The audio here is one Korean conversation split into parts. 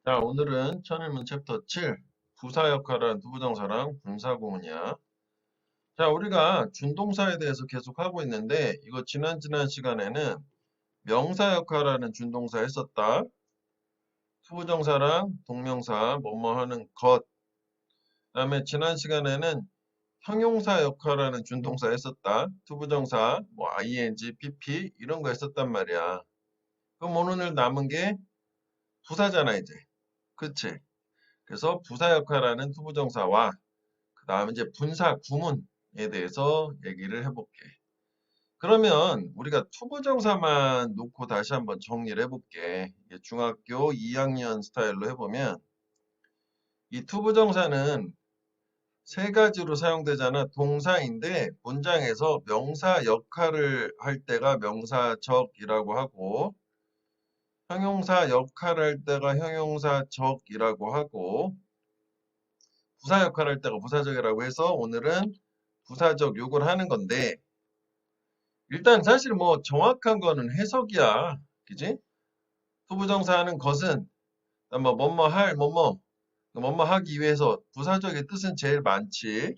자, 오늘은 천일문 챕터 7, 부사 역할은 투부정사랑 분사구문이야. 자, 우리가 준동사에 대해서 계속 하고 있는데, 이거 지난 시간에는 명사 역할하는 준동사 했었다. 투부정사랑 동명사, 뭐뭐 하는 것. 그다음에 지난 시간에는 형용사 역할하는 준동사 했었다. 투부정사, 뭐 ing, pp 이런 거 했었단 말이야. 그럼 오늘 남은 게 부사잖아, 이제. 그치? 그래서 부사 역할하는 투부정사와 그 다음에 이제 분사 구문에 대해서 얘기를 해볼게. 그러면 우리가 투부정사만 놓고 다시 한번 정리를 해볼게. 이게 중학교 2학년 스타일로 해보면 이 투부정사는 세 가지로 사용되잖아. 동사인데 문장에서 명사 역할을 할 때가 명사적이라고 하고 형용사 역할을 할 때가 형용사적이라고 하고 부사 역할을 할 때가 부사적이라고 해서 오늘은 부사적 욕을 하는 건데 일단 사실 뭐 정확한 거는 해석이야. 그지? 투부정사 하는 것은 뭐 뭐뭐 할 뭐뭐 하기 위해서 부사적의 뜻은 제일 많지.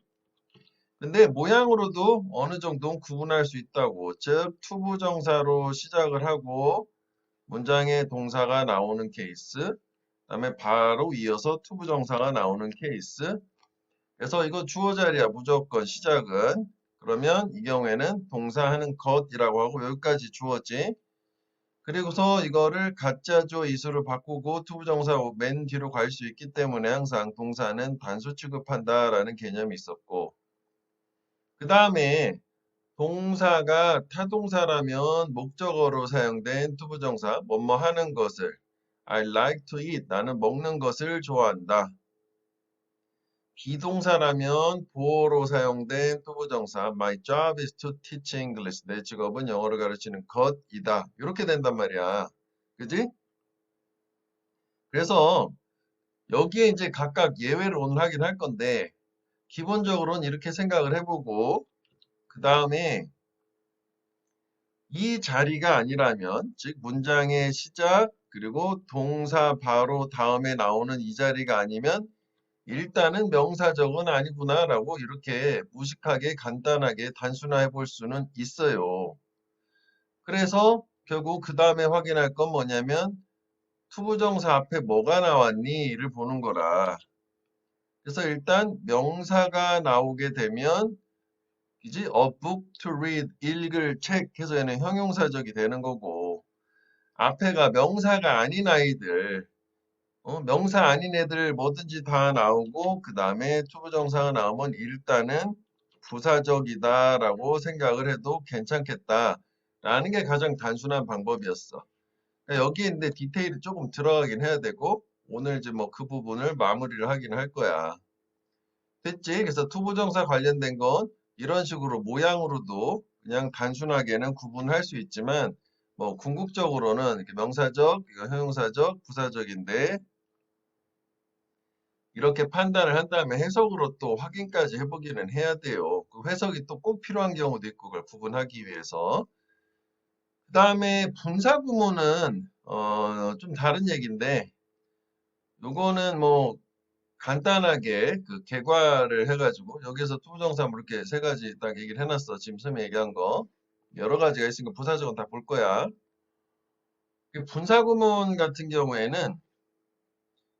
근데 모양으로도 어느 정도는 구분할 수 있다고. 즉 투부정사로 시작을 하고 문장에 동사가 나오는 케이스, 그다음에 바로 이어서 투부정사가 나오는 케이스. 그래서 이거 주어 자리야 무조건 시작은. 그러면 이 경우에는 동사하는 것이라고 하고 여기까지 주어지. 그리고서 이거를 가짜죠 이수를 바꾸고 투부정사 맨 뒤로 갈 수 있기 때문에 항상 동사는 단수 취급한다라는 개념이 있었고 그 다음에 동사가 타동사라면 목적어로 사용된 투부정사 뭐뭐 하는 것을 I like to eat 나는 먹는 것을 좋아한다. 비동사라면 보어로 사용된 투부정사 My job is to teach English. 내 직업은 영어를 가르치는 것이다. 이렇게 된단 말이야. 그지? 그래서 여기에 이제 각각 예외를 오늘 하긴 할 건데 기본적으로는 이렇게 생각을 해보고 그 다음에 이 자리가 아니라면 즉 문장의 시작 그리고 동사 바로 다음에 나오는 이 자리가 아니면 일단은 명사적은 아니구나라고 이렇게 무식하게 간단하게 단순화해 볼 수는 있어요. 그래서 결국 그 다음에 확인할 건 뭐냐면 투부정사 앞에 뭐가 나왔니를 보는 거라. 그래서 일단 명사가 나오게 되면 이제 a book to read 읽을 책 해서 얘는 형용사적이 되는 거고 앞에가 명사가 아닌 아이들 명사 아닌 애들 뭐든지 다 나오고 그 다음에 투부정사가 나오면 일단은 부사적이다라고 생각을 해도 괜찮겠다라는 게 가장 단순한 방법이었어. 그러니까 여기에 있는데 디테일이 조금 들어가긴 해야 되고 오늘 이제 뭐 그 부분을 마무리를 하긴 할 거야. 됐지? 그래서 투부정사 관련된 건 이런 식으로 모양으로도 그냥 단순하게는 구분할 수 있지만 뭐 궁극적으로는 이렇게 명사적, 이거 형용사적, 부사적인데 이렇게 판단을 한 다음에 해석으로 또 확인까지 해보기는 해야 돼요. 그 해석이 또 꼭 필요한 경우도 있고 그걸 구분하기 위해서. 그 다음에 분사구문은 좀 다른 얘기인데 요거는 뭐 간단하게 그 개괄을 해가지고 여기서 투부정사 뭐 이렇게 세 가지 딱 얘기를 해놨어. 지금 선생님이 얘기한 거. 여러 가지가 있으니까 부사적은 다 볼 거야. 그 분사구문 같은 경우에는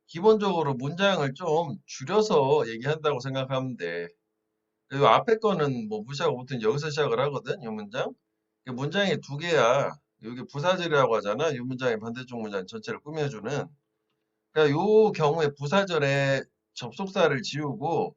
기본적으로 문장을 좀 줄여서 얘기한다고 생각하면 돼. 그리고 앞에 거는 뭐 무시하고 보통 여기서 시작을 하거든, 이 문장. 그 문장이 두 개야. 여기 부사절이라고 하잖아. 이 문장의 반대쪽 문장 전체를 꾸며주는. 그러니까 요 경우에 부사절에 접속사를 지우고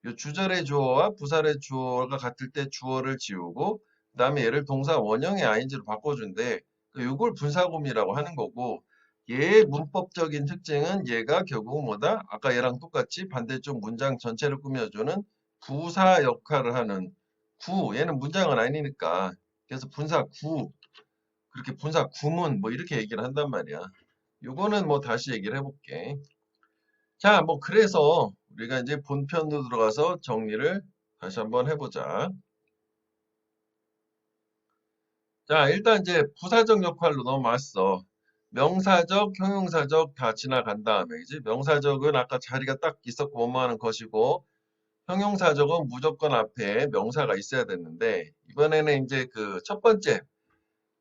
요 주절의 주어와 부사의 주어가 같을 때 주어를 지우고 그다음에 얘를 동사 원형의 ing로 바꿔준대. 요걸 분사구문이라고 하는 거고 얘의 문법적인 특징은 얘가 결국 뭐다? 아까 얘랑 똑같이 반대쪽 문장 전체를 꾸며주는 부사 역할을 하는 구. 얘는 문장은 아니니까. 그래서 분사구, 그렇게 분사구문 뭐 이렇게 얘기를 한단 말이야. 요거는 뭐 다시 얘기를 해볼게. 자, 뭐 그래서 우리가 이제 본편으로 들어가서 정리를 다시 한번 해보자. 자, 일단 이제 부사적 역할로 넘어왔어. 명사적, 형용사적 다 지나간 다음에, 그지? 명사적은 아까 자리가 딱 있었고 뭐뭐 하는 것이고, 형용사적은 무조건 앞에 명사가 있어야 됐는데, 이번에는 이제 그 첫 번째,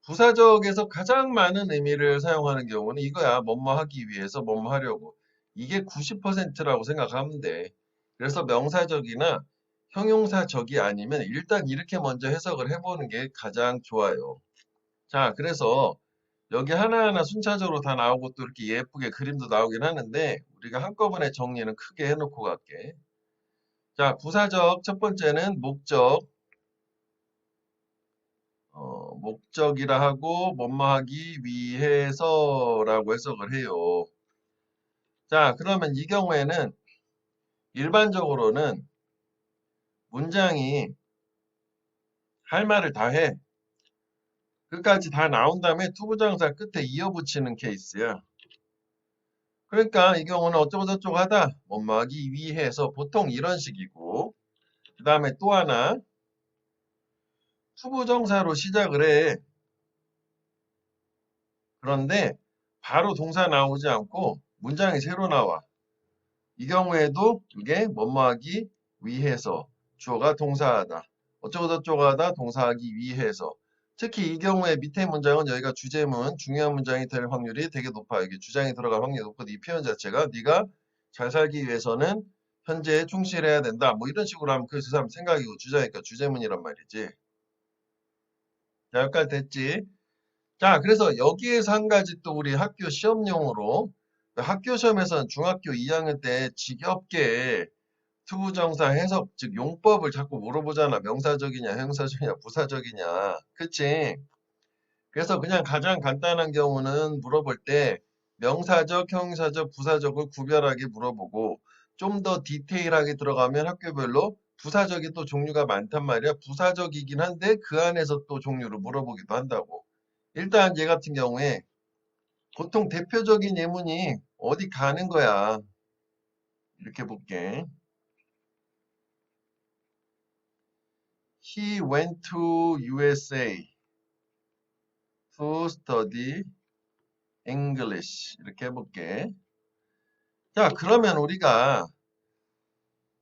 부사적에서 가장 많은 의미를 사용하는 경우는 이거야. 뭐뭐 하기 위해서 뭐뭐 하려고. 이게 90%라고 생각하면 돼. 그래서 명사적이나 형용사적이 아니면 일단 이렇게 먼저 해석을 해보는 게 가장 좋아요. 자, 그래서 여기 하나하나 순차적으로 다 나오고 또 이렇게 예쁘게 그림도 나오긴 하는데 우리가 한꺼번에 정리는 크게 해놓고 갈게. 자, 부사적 첫 번째는 목적, 목적이라 하고 뭐뭐 하기 위해서라고 해석을 해요. 자, 그러면 이 경우에는 일반적으로는 문장이 할 말을 다 해. 끝까지 다 나온 다음에 투부정사 끝에 이어붙이는 케이스야. 그러니까 이 경우는 어쩌고 저쩌고 하다, 뭐뭐 하기 위해서 보통 이런 식이고, 그 다음에 또 하나, 투부정사로 시작을 해. 그런데 바로 동사 나오지 않고 문장이 새로 나와. 이 경우에도 이게 뭐뭐 하기 위해서, 주어가 동사하다. 어쩌고 저쩌고 하다, 동사하기 위해서. 특히 이 경우에 밑에 문장은 여기가 주제문, 중요한 문장이 될 확률이 되게 높아요. 이게 주장이 들어갈 확률이 높고 이 표현 자체가 네가 잘 살기 위해서는 현재에 충실해야 된다. 뭐 이런 식으로 하면 그 사람 생각이고 주장이니까 주제문이란 말이지. 자, 여기까지 됐지? 자, 그래서 여기에서 한 가지 또 우리 학교 시험용으로 학교 시험에서는 중학교 2학년 때 지겹게 투부정사 해석, 즉 용법을 자꾸 물어보잖아. 명사적이냐, 형용사적이냐, 부사적이냐. 그치? 그래서 그냥 가장 간단한 경우는 물어볼 때 명사적, 형용사적, 부사적을 구별하게 물어보고 좀 더 디테일하게 들어가면 학교별로 부사적이 또 종류가 많단 말이야. 부사적이긴 한데 그 안에서 또 종류를 물어보기도 한다고. 일단 얘 같은 경우에 보통 대표적인 예문이 어디 가는 거야. 이렇게 볼게. He went to USA to study English. 이렇게 해볼게. 자, 그러면 우리가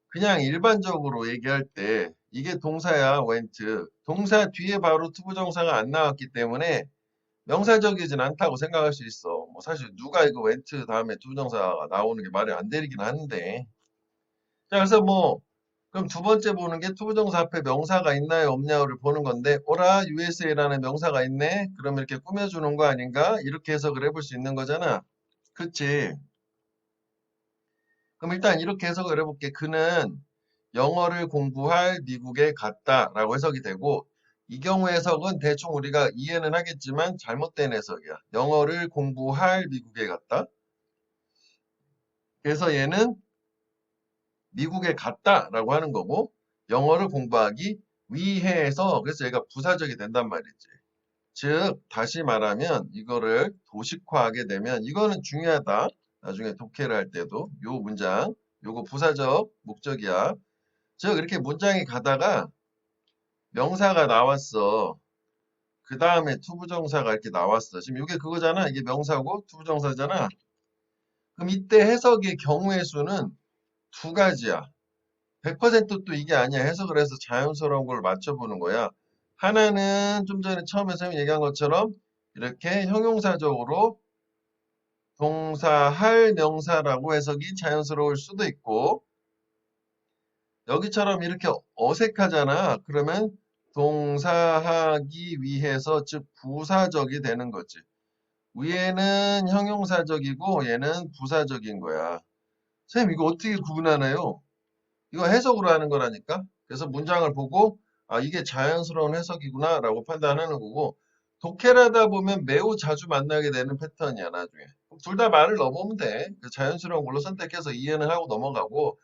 그냥 일반적으로 얘기할 때 이게 동사야, went. 동사 뒤에 바로 투부정사가 안 나왔기 때문에 명사적이진 않다고 생각할 수 있어. 뭐 사실 누가 이거 went 다음에 투부정사가 나오는 게 말이 안 되긴 하는데. 자, 그래서 뭐 그럼 두 번째 보는 게 투부정사 앞에 명사가 있나요, 없냐를 보는 건데, 오라 USA라는 명사가 있네? 그러면 이렇게 꾸며주는 거 아닌가? 이렇게 해석을 해볼 수 있는 거잖아. 그치? 그럼 일단 이렇게 해석을 해볼게. 그는 영어를 공부할 미국에 갔다라고 해석이 되고, 이 경우 해석은 대충 우리가 이해는 하겠지만 잘못된 해석이야. 영어를 공부할 미국에 갔다. 그래서 얘는 미국에 갔다라고 하는 거고, 영어를 공부하기 위해서, 그래서 얘가 부사적이 된단 말이지. 즉, 다시 말하면 이거를 도식화하게 되면 이거는 중요하다. 나중에 독해를 할 때도 요 문장, 요거 부사적 목적이야. 즉, 이렇게 문장이 가다가 명사가 나왔어. 그 다음에 투부정사가 이렇게 나왔어. 지금 이게 그거잖아. 이게 명사고 투부정사잖아. 그럼 이때 해석의 경우의 수는 두 가지야. 100%또 이게 아니야. 해석을 해서 자연스러운 걸 맞춰보는 거야. 하나는 좀 전에 처음에 선생님이 얘기한 것처럼 이렇게 형용사적으로 동사 할 명사라고 해석이 자연스러울 수도 있고 여기처럼 이렇게 어색하잖아. 그러면 동사하기 위해서 즉 부사적이 되는 거지. 위에는 형용사적이고 얘는 부사적인 거야. 선생님 이거 어떻게 구분하나요? 이거 해석으로 하는 거라니까. 그래서 문장을 보고 아 이게 자연스러운 해석이구나 라고 판단하는 거고 독해를 하다 보면 매우 자주 만나게 되는 패턴이야 나중에. 둘 다 말을 넣어보면 돼. 그 자연스러운 걸로 선택해서 이해는 하고 넘어가고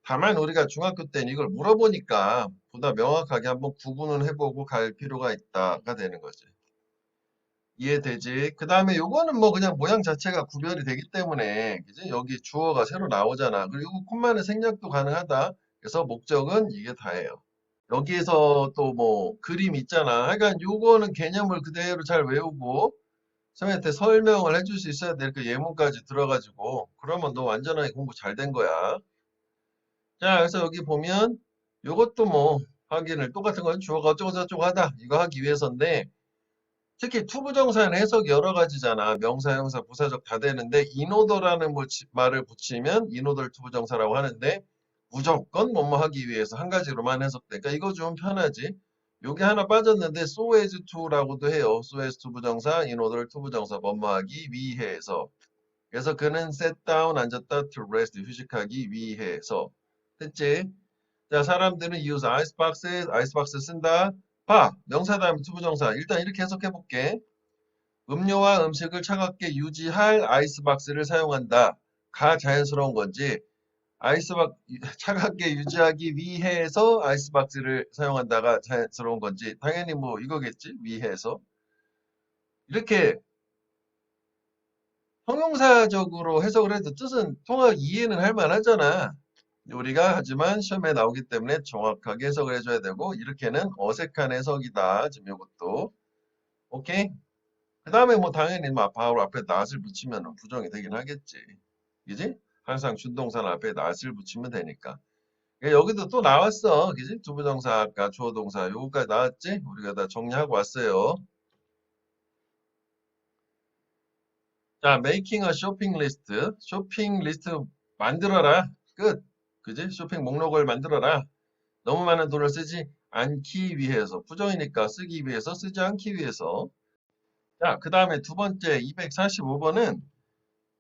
다만 우리가 중학교 때는 이걸 물어보니까 보다 명확하게 한번 구분을 해보고 갈 필요가 있다가 되는 거지. 이해되지? 그 다음에 요거는 뭐 그냥 모양 자체가 구별이 되기 때문에 그지? 여기 주어가 새로 나오잖아. 그리고 콤마는 생략도 가능하다. 그래서 목적은 이게 다예요. 여기에서 또 뭐 그림 있잖아. 하여간 요거는 개념을 그대로 잘 외우고 선생님한테 설명을 해줄 수 있어야 돼. 그 예문까지 들어가지고. 그러면 너 완전하게 공부 잘 된 거야. 자, 그래서 여기 보면 요것도 뭐 확인을 똑같은 건 주어가 어쩌고저쩌고 하다. 이거 하기 위해서인데 특히 투부정사는 해석이 여러 가지잖아. 명사, 형사, 부사적 다 되는데 인오더라는 말을 붙이면 인오더를 투부정사라고 하는데 무조건 뭐뭐 하기 위해서 한 가지로만 해석돼. 그러니까 이거 좀 편하지. 요게 하나 빠졌는데 so as to라고도 해요. so as to 부정사, 인오더를 투부정사 뭐뭐 하기 위해서. 그래서 그는 sat down 앉았다 to rest 휴식하기 위해서. 됐지? 자, 사람들은 use icebox 쓴다. 봐, 명사 다음에 투부정사. 일단 이렇게 해석해 볼게. 음료와 음식을 차갑게 유지할 아이스박스를 사용한다. 가 자연스러운 건지, 아이스박 차갑게 유지하기 위해서 아이스박스를 사용한다가 자연스러운 건지, 당연히 뭐 이거겠지. 위해서. 이렇게 형용사적으로 해석을 해도 뜻은 통하게 이해는 할 만하잖아. 우리가 하지만 시험에 나오기 때문에 정확하게 해석을 해줘야 되고 이렇게는 어색한 해석이다. 지금 이것도 오케이. 그 다음에 뭐 당연히 막 바로 앞에 not을 붙이면 부정이 되긴 하겠지. 그지? 항상 준동사 앞에 not을 붙이면 되니까. 여기도 또 나왔어. 그지? 두부정사 아까 주어동사 요거까지 나왔지? 우리가 다 정리하고 왔어요. 자, making a shopping list. 쇼핑 리스트 만들어라. 끝. 그지? 쇼핑 목록을 만들어라. 너무 많은 돈을 쓰지 않기 위해서. 부정이니까 쓰기 위해서, 쓰지 않기 위해서. 자, 그 다음에 두 번째 245번은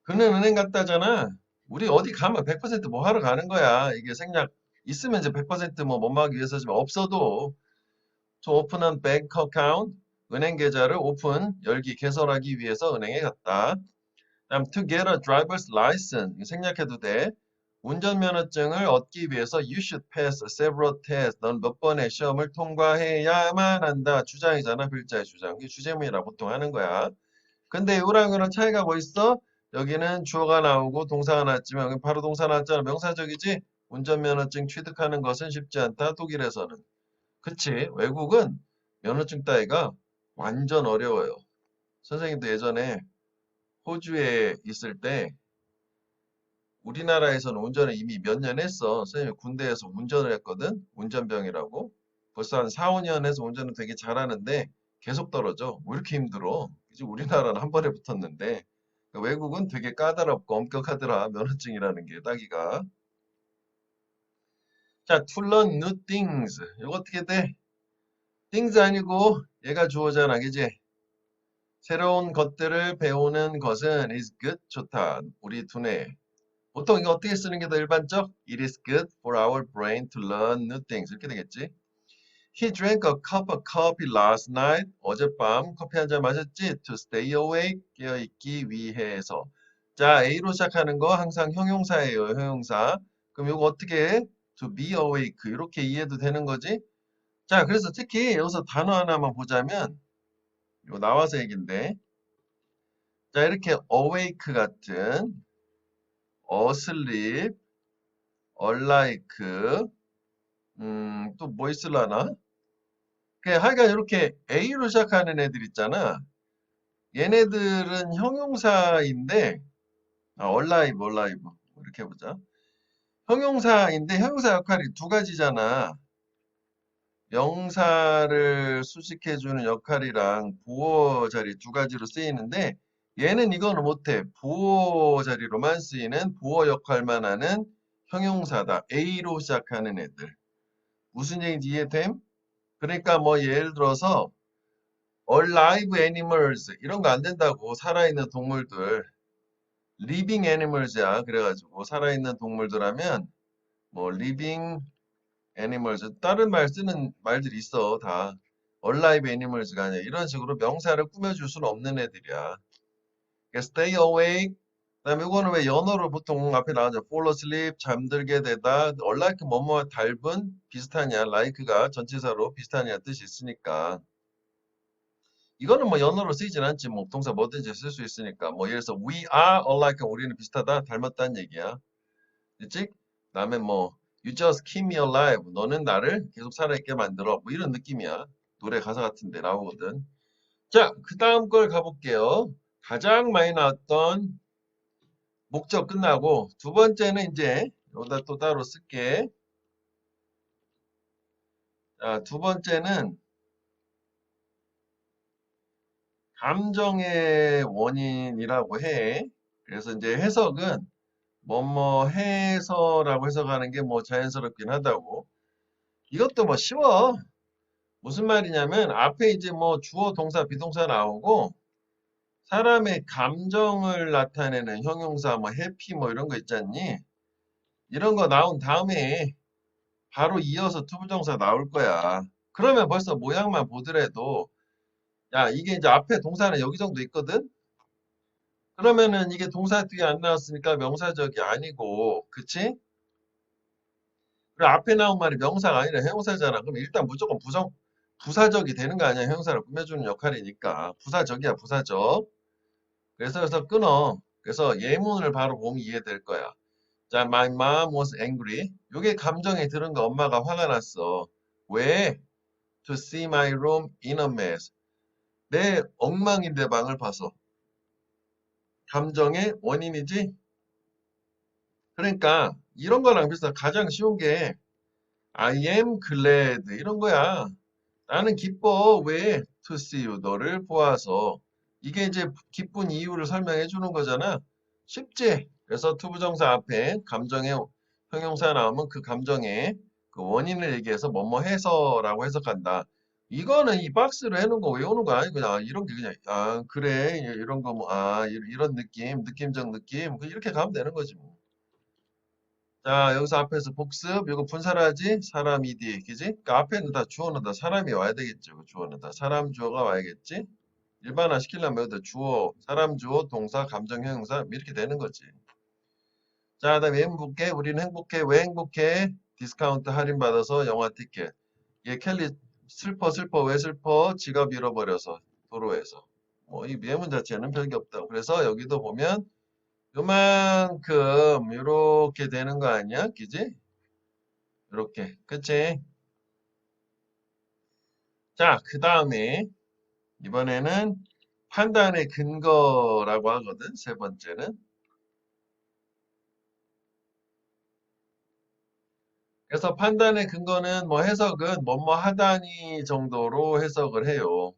그는 은행 갔다잖아. 우리 어디 가면 100%뭐 하러 가는 거야. 이게 생략 있으면 이제 100%뭐 하기 위해서지만 없어도 to open a bank account 은행 계좌를 열기, 개설하기 위해서 은행에 갔다. 다음 to get a driver's license 이거 생략해도 돼. 운전면허증을 얻기 위해서 you should pass several tests. 넌 몇 번의 시험을 통과해야만 한다. 주장이잖아. 글자의 주장. 이게 주제문이라 보통 하는 거야. 근데 이거랑 이거랑 차이가 뭐 있어? 여기는 주어가 나오고 동사가 나왔지만 여기 바로 동사 나왔잖아. 명사적이지? 운전면허증 취득하는 것은 쉽지 않다. 독일에서는. 그치? 외국은 면허증 따기가 완전 어려워요. 선생님도 예전에 호주에 있을 때 우리나라에서는 운전을 이미 몇 년 했어. 선생님이 군대에서 운전을 했거든. 운전병이라고. 벌써 한 4, 5년 해서 운전을 되게 잘하는데 계속 떨어져. 왜 이렇게 힘들어? 이제 우리나라는 한 번에 붙었는데 외국은 되게 까다롭고 엄격하더라. 면허증이라는 게 따기가. 자, to learn new things. 이거 어떻게 돼? things 아니고 얘가 주어잖아. 그지? 새로운 것들을 배우는 것은 is good. 좋다. 우리 두뇌. 보통 이거 어떻게 쓰는 게 더 일반적? It is good for our brain to learn new things. 이렇게 되겠지? He drank a cup of coffee last night. 어젯밤 커피 한 잔 마셨지? To stay awake. 깨어있기 위해서. 자, A로 시작하는 거 항상 형용사예요. 형용사. 그럼 이거 어떻게 해? To be awake. 이렇게 이해도 되는 거지? 자, 그래서 특히 여기서 단어 하나만 보자면 이거 나와서 얘긴데 자, 이렇게 awake 같은 asleep, alike 또 뭐 있을라나? 하여간 이렇게 A로 시작하는 애들 있잖아. 얘네들은 형용사인데, alive. 이렇게 해보자. 형용사인데, 형용사 역할이 두 가지잖아. 명사를 수식해주는 역할이랑 보어 자리 두 가지로 쓰이는데, 얘는 이거는 못해. 보어 자리로만 쓰이는 보어 역할만 하는 형용사다. A로 시작하는 애들. 무슨 얘기인지 이해됨? 그러니까 뭐 예를 들어서 alive animals 이런 거 안 된다고 살아있는 동물들 living animals야 그래가지고 살아있는 동물들 하면 뭐 living animals 다른 말 쓰는 말들이 있어 다 alive animals가 아니야 이런 식으로 명사를 꾸며줄 수는 없는 애들이야 그러니까 stay awake 그다음에 이거는 왜 연어로 보통 앞에 나오죠 fall asleep 잠들게 되다 unlike 뭐뭐 닮은 비슷하냐 like가 전치사로 비슷하냐 뜻이 있으니까 이거는 뭐 연어로 쓰이진 않지 뭐 동사 뭐든지 쓸 수 있으니까 뭐 예를 들어서 we are alike 우리는 비슷하다 닮았다는 얘기야 됐지? 그다음에 뭐 you just keep me alive 너는 나를 계속 살아있게 만들어 뭐 이런 느낌이야 노래 가사 같은데 나오거든 자 그 다음 걸 가볼게요 가장 많이 나왔던 목적 끝나고 두 번째는 이제 여기다 또 따로 쓸게. 자, 두 번째는 감정의 원인이라고 해. 그래서 이제 해석은 뭐뭐 해서라고 해석하는 게 뭐 자연스럽긴 하다고. 이것도 뭐 쉬워. 무슨 말이냐면 앞에 이제 뭐 주어, 동사, 비동사 나오고 사람의 감정을 나타내는 형용사 뭐 해피 뭐 이런 거 있잖니. 이런 거 나온 다음에 바로 이어서 투부정사 나올 거야. 그러면 벌써 모양만 보더라도 야 이게 이제 앞에 동사는 여기 정도 있거든. 그러면은 이게 동사 뒤에 안 나왔으니까 명사적이 아니고 그치? 그리고 앞에 나온 말이 명사가 아니라 형용사잖아. 그럼 일단 무조건 부사적이 되는 거 아니야. 형용사를 꾸며주는 역할이니까. 부사적이야, 부사적. 그래서 끊어. 그래서 예문을 바로 보면 이해될 거야. 자, my mom was angry. 요게 감정에 들은 거 엄마가 화가 났어. 왜? To see my room in a mess. 내 엉망인데 방을 봐서. 감정의 원인이지? 그러니까 이런 거랑 비슷한 가장 쉬운 게 I am glad 이런 거야. 나는 기뻐. 왜? To see you. 너를 보아서. 이게 이제 기쁜 이유를 설명해 주는 거잖아. 쉽지? 그래서 투부정사 앞에 감정의 형용사 나오면 그 감정의 그 원인을 얘기해서 뭐뭐 해서라고 해석한다. 이거는 이 박스로 해놓은 거 외우는 거 아니고 그냥 이런 게 그냥 아 그래 이런 거 뭐 아 이런 느낌 느낌적 느낌 이렇게 가면 되는 거지 뭐. 자, 여기서 앞에서 복습, 이거 분사라지? 사람이디, 그지? 그러니까 앞에는 다 주어는 다 사람이 와야 되겠죠. 주어는 다 사람 주어가 와야겠지? 일반화 시키려면 여기다 주어, 사람 주어, 동사, 감정, 형용사 이렇게 되는 거지. 자, 그다음에 행복해. 우리는 행복해. 왜 행복해? 디스카운트 할인 받아서 영화 티켓. 얘 켈리 슬퍼 왜 슬퍼? 지갑 잃어버려서 도로에서. 뭐 이 예문 자체는 별게 없다고. 그래서 여기도 보면 요만큼 이렇게 되는 거 아니야? 그지? 이렇게. 그치? 자, 그 다음에 이번에는 판단의 근거라고 하거든. 세 번째는. 그래서 판단의 근거는 뭐 해석은 뭐뭐 하다니 정도로 해석을 해요.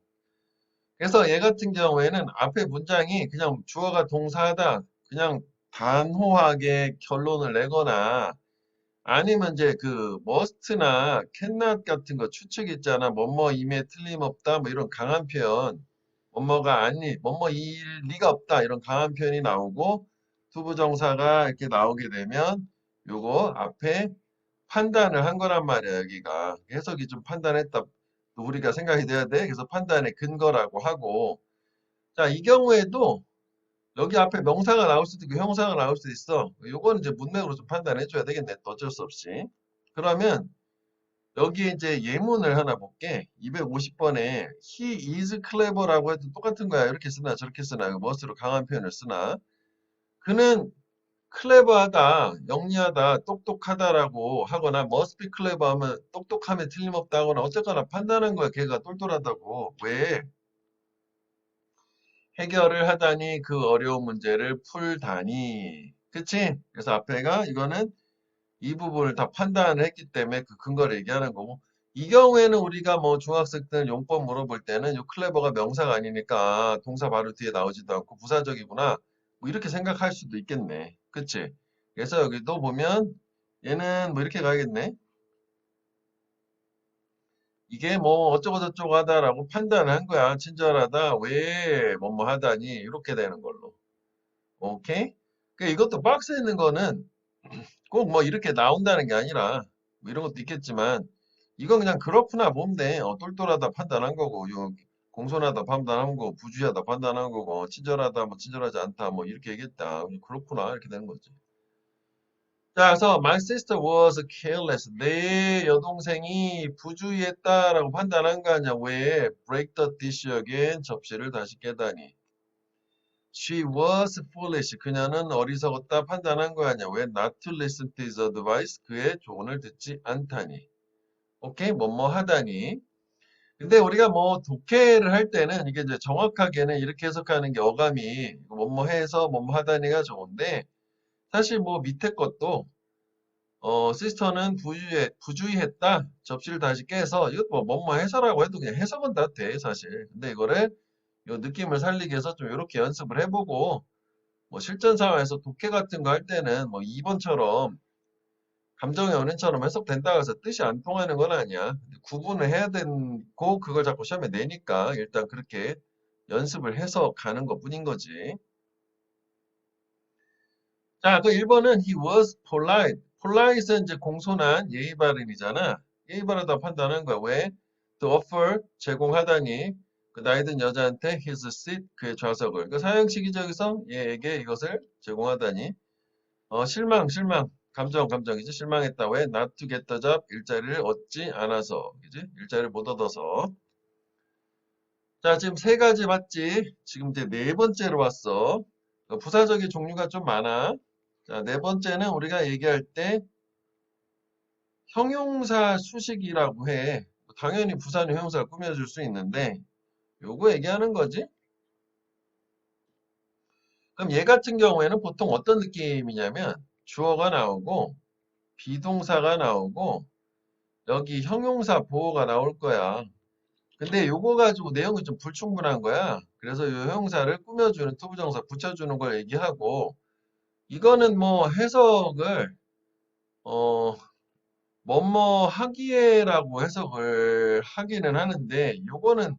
그래서 얘 같은 경우에는 앞에 문장이 그냥 주어가 동사하다 그냥 단호하게 결론을 내거나 아니면 이제 그 must나 cannot 같은 거 추측 있잖아. 뭐뭐임에 틀림없다 뭐 이런 강한 표현. 뭐뭐가 아니, 뭐뭐일 리가 없다 이런 강한 표현이 나오고 투부정사가 이렇게 나오게 되면 요거 앞에 판단을 한 거란 말이야 여기가 해석이 좀 판단했다 또 우리가 생각이 돼야 돼 그래서 판단의 근거라고 하고 자 이 경우에도 여기 앞에 명사가 나올 수도 있고 형사가 나올 수도 있어 요거는 이제 문맥으로 좀 판단해 줘야 되겠네 또 어쩔 수 없이 그러면 여기에 이제 예문을 하나 볼게. 250번에 he is clever라고 해도 똑같은 거야. 이렇게 쓰나 저렇게 쓰나 멋으로 강한 표현을 쓰나. 그는 클레버하다, 영리하다, 똑똑하다라고 하거나 must be clever 하면 똑똑함에 틀림없다 하거나 어쨌거나 판단한 거야. 걔가 똘똘하다고. 왜? 해결을 하다니 그 어려운 문제를 풀다니. 그치? 그래서 앞에가 이거는 이 부분을 다 판단을 했기 때문에 그 근거를 얘기하는 거고 이 경우에는 우리가 뭐 중학생들 용법 물어볼 때는 요 클레버가 명사가 아니니까 동사 바로 뒤에 나오지도 않고 부사적이구나 뭐 이렇게 생각할 수도 있겠네 그치 그래서 여기도 보면 얘는 뭐 이렇게 가야겠네 이게 뭐 어쩌고 저쩌고 하다라고 판단을 한 거야 친절하다 왜 뭐뭐 하다니 이렇게 되는 걸로 오케이 그 이것도 박스에 있는 거는 꼭 뭐 이렇게 나온다는 게 아니라 뭐 이런 것도 있겠지만 이건 그냥 그렇구나 보면 돼. 똘똘하다 판단한 거고 요 공손하다 판단한 거고 부주의하다 판단한 거고 친절하다 뭐 친절하지 않다 뭐 이렇게 얘기했다. 그렇구나 이렇게 되는 거지. 자, 그래서 my sister was careless. 내 여동생이 부주의했다라고 판단한 거 아니야. 왜? break the dish again. 접시를 다시 깨다니. She was foolish. 그녀는 어리석었다 판단한 거 아니야. 왜 not to listen to his advice? 그의 조언을 듣지 않다니. 오케이? 뭐뭐 하다니. 근데 우리가 뭐 독해를 할 때는 이게 이제 정확하게는 이렇게 해석하는 게 어감이 뭐뭐 해서 뭐뭐 하다니가 좋은데 사실 뭐 밑에 것도 시스터는 부주의했다. 접시를 다시 깨서 이것 뭐 뭐뭐 해서라고 해도 그냥 해석은 다 돼, 사실. 근데 이거를 요 느낌을 살리기 위해서 좀 이렇게 연습을 해보고 뭐 실전 상황에서 독해 같은 거 할 때는 뭐 2번처럼 감정의 연인처럼 해석된다고 해서 뜻이 안 통하는 건 아니야. 근데 구분을 해야 되고 그걸 자꾸 시험에 내니까 일단 그렇게 연습을 해서 가는 것뿐인 거지. 자, 그 1번은 he was polite. polite은 이제 공손한 예의 바른이잖아. 예의 바르다 판단하는 거야. 왜? to offer 제공하다니 그 나이 든 여자한테 his seat 그의 좌석을 그 사형식이적에서 얘에게 이것을 제공하다니 실망 감정이지 실망했다. 왜? not to get the job 일자리를 얻지 않아서 그지? 일자리를 못 얻어서 자 지금 세 가지 봤지? 지금 이제 네 번째로 왔어. 부사적인 종류가 좀 많아. 자, 네 번째는 우리가 얘기할 때 형용사 수식이라고 해. 당연히 부사는 형용사를 꾸며줄 수 있는데 요거 얘기하는 거지. 그럼 얘 같은 경우에는 보통 어떤 느낌이냐면 주어가 나오고 비동사가 나오고 여기 형용사 보어가 나올 거야. 근데 요거 가지고 내용이 좀 불충분한 거야. 그래서 요 형용사를 꾸며주는 투부정사 붙여주는 걸 얘기하고 이거는 뭐 해석을 어 뭐뭐 하기에라고 해석을 하기는 하는데 요거는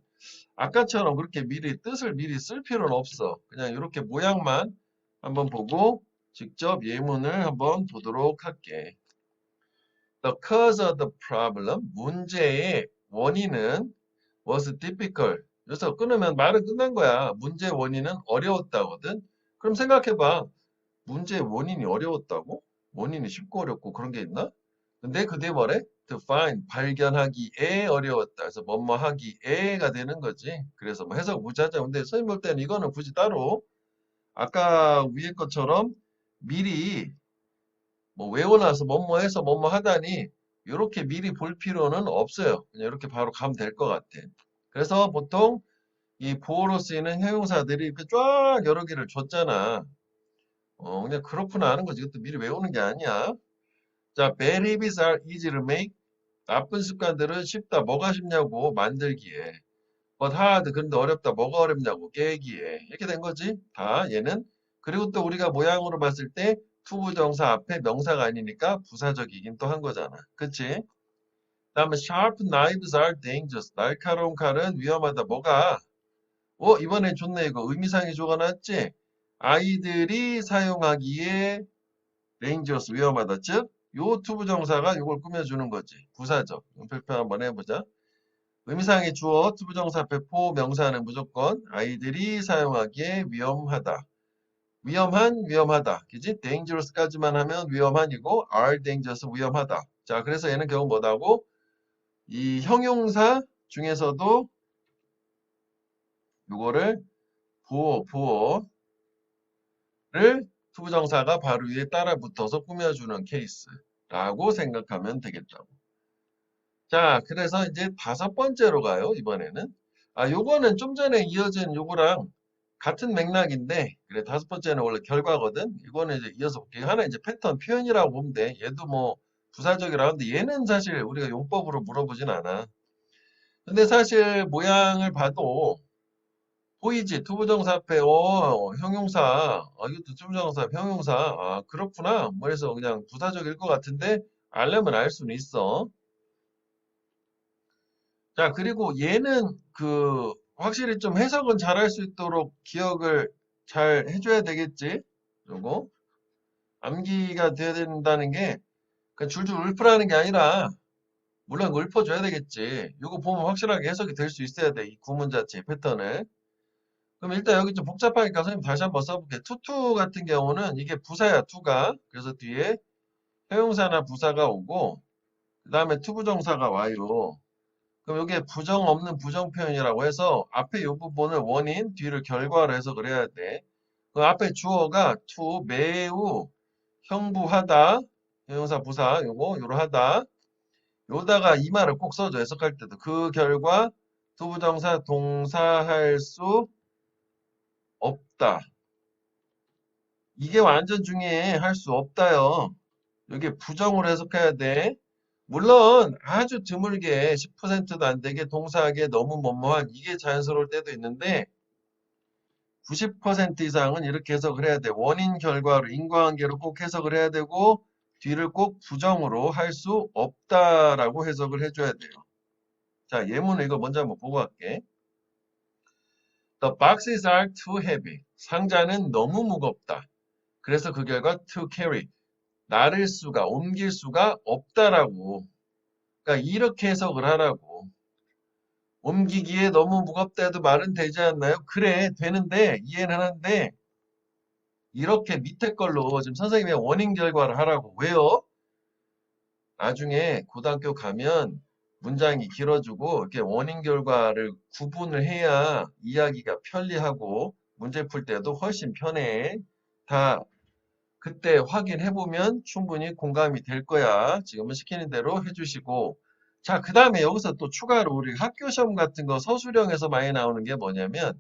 아까처럼 그렇게 미리 뜻을 미리 쓸 필요는 없어. 그냥 이렇게 모양만 한번 보고 직접 예문을 한번 보도록 할게. The cause of the problem, 문제의 원인은 was difficult. 여기서 끊으면 말은 끝난 거야. 문제의 원인은 어려웠다거든. 그럼 생각해봐. 문제의 원인이 어려웠다고? 원인이 쉽고 어렵고 그런 게 있나? 근데 그 뒤에 뭐래? To find, 발견하기에 어려웠다. 그래서 뭐뭐 하기에가 되는 거지. 그래서 뭐 해석 무지하자. 근데 선생님 볼 때는 이거는 굳이 따로 아까 위에 것처럼 미리 뭐 외워놔서 뭐뭐 해서 뭐뭐 하다니 이렇게 미리 볼 필요는 없어요. 그냥 이렇게 바로 가면 될 것 같아. 그래서 보통 이 보어로 쓰이는 형용사들이 이렇게 쫙 여러 개를 줬잖아. 그냥 그렇구나 하는 거지. 이것도 미리 외우는 게 아니야. 자, bad habits are easy to make. 나쁜 습관들은 쉽다. 뭐가 쉽냐고 만들기에. But hard. 그런데 어렵다. 뭐가 어렵냐고 깨기에. 이렇게 된 거지. 다 얘는. 그리고 또 우리가 모양으로 봤을 때 투부정사 앞에 명사가 아니니까 부사적이긴 또 한 거잖아. 그치? 다음에 sharp knives are dangerous. 날카로운 칼은 위험하다. 뭐가? 이번에 좋네. 이거 의미상이 적어놨지? 아이들이 사용하기에 dangerous 위험하다. 즉, 요 투부정사가 요걸 꾸며주는 거지. 부사적. 별표 한번 해보자. 의미상의 주어, 투부정사 앞에 포, 명사는 무조건 아이들이 사용하기에 위험하다. 위험하다. 그지? dangerous까지만 하면 위험한이고 are dangerous 위험하다. 자, 그래서 얘는 결국 뭐다고? 이 형용사 중에서도 요거를 부어를 투부정사가 바로 위에 따라 붙어서 꾸며주는 케이스라고 생각하면 되겠다고. 자, 그래서 이제 다섯 번째로 가요, 이번에는. 요거는 좀 전에 이어진 요거랑 같은 맥락인데, 그래, 다섯 번째는 원래 결과거든? 이거는 이제 이어서 볼게요. 하나 이제 패턴 표현이라고 보면 돼. 얘도 뭐 부사적이라고 하는데 얘는 사실 우리가 용법으로 물어보진 않아. 근데 사실 모양을 봐도 보이지? 투부정사 앞에, 형용사. 이것도 투부정사 앞에 형용사. 그렇구나. 뭐 해서 그냥 부사적일 것 같은데, 알려면 알 수는 있어. 자, 그리고 얘는 확실히 좀 해석은 잘할 수 있도록 기억을 잘 해줘야 되겠지? 요거. 암기가 돼야 된다는 게, 그냥 줄줄 읊으라는 게 아니라, 물론 읊어줘야 되겠지. 요거 보면 확실하게 해석이 될 수 있어야 돼. 이 구문 자체 패턴을. 그럼 일단 여기 좀 복잡하니까 선생님 다시 한번 써볼게. 투투 같은 경우는 이게 부사야, 투가. 그래서 뒤에 형용사나 부사가 오고, 그 다음에 투부정사가 와요. 그럼 이게 부정 없는 부정 표현이라고 해서 앞에 이 부분을 원인, 뒤를 결과로 해석을 해야 돼. 그 앞에 주어가 to 매우 형부하다, 형용사 부사 요거 요러하다. 요다가 이 말을 꼭 써줘 해석할 때도 그 결과 투부정사 동사할 수 없다. 이게 완전 중요해. 할 수 없다요. 여기 부정으로 해석해야 돼. 물론 아주 드물게 10%도 안 되게 동사하기에 너무 뭐뭐한 이게 자연스러울 때도 있는데 90% 이상은 이렇게 해석을 해야 돼. 원인 결과로 인과관계로 꼭 해석을 해야 되고 뒤를 꼭 부정으로 할 수 없다라고 해석을 해줘야 돼요. 자, 예문을 이거 먼저 한번 보고 갈게. The boxes are too heavy. 상자는 너무 무겁다. 그래서 그 결과 to carry. 나를 수가, 옮길 수가 없다라고. 그러니까 이렇게 해석을 하라고. 옮기기에 너무 무겁다 해도 말은 되지 않나요? 그래, 되는데, 이해는 하는데, 이렇게 밑에 걸로 지금 선생님의 원인 결과를 하라고. 왜요? 나중에 고등학교 가면 문장이 길어지고, 이렇게 원인 결과를 구분을 해야 이야기가 편리하고, 문제 풀 때도 훨씬 편해. 다 그때 확인해보면 충분히 공감이 될 거야. 지금은 시키는 대로 해주시고. 자, 그 다음에 여기서 또 추가로 우리 학교 시험 같은 거 서술형에서 많이 나오는 게 뭐냐면,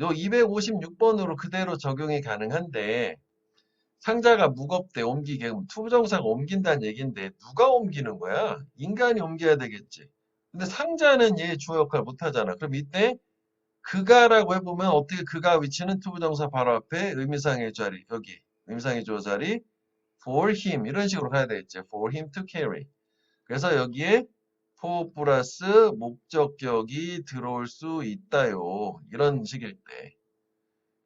요 256번으로 그대로 적용이 가능한데, 상자가 무겁대, 옮기게. 그럼 투부정사가 옮긴다는 얘기인데, 누가 옮기는 거야? 인간이 옮겨야 되겠지. 근데 상자는 얘 주어 역할 못 하잖아. 그럼 이때 그가라고 해보면 어떻게 그가 위치는 투부정사 바로 앞에 의미상의 자리, 여기. 의미상의 주어 자리, for him 이런 식으로 가야 되겠지. for him to carry. 그래서 여기에 for 플러스 목적격이 들어올 수 있다요. 이런 식일 때.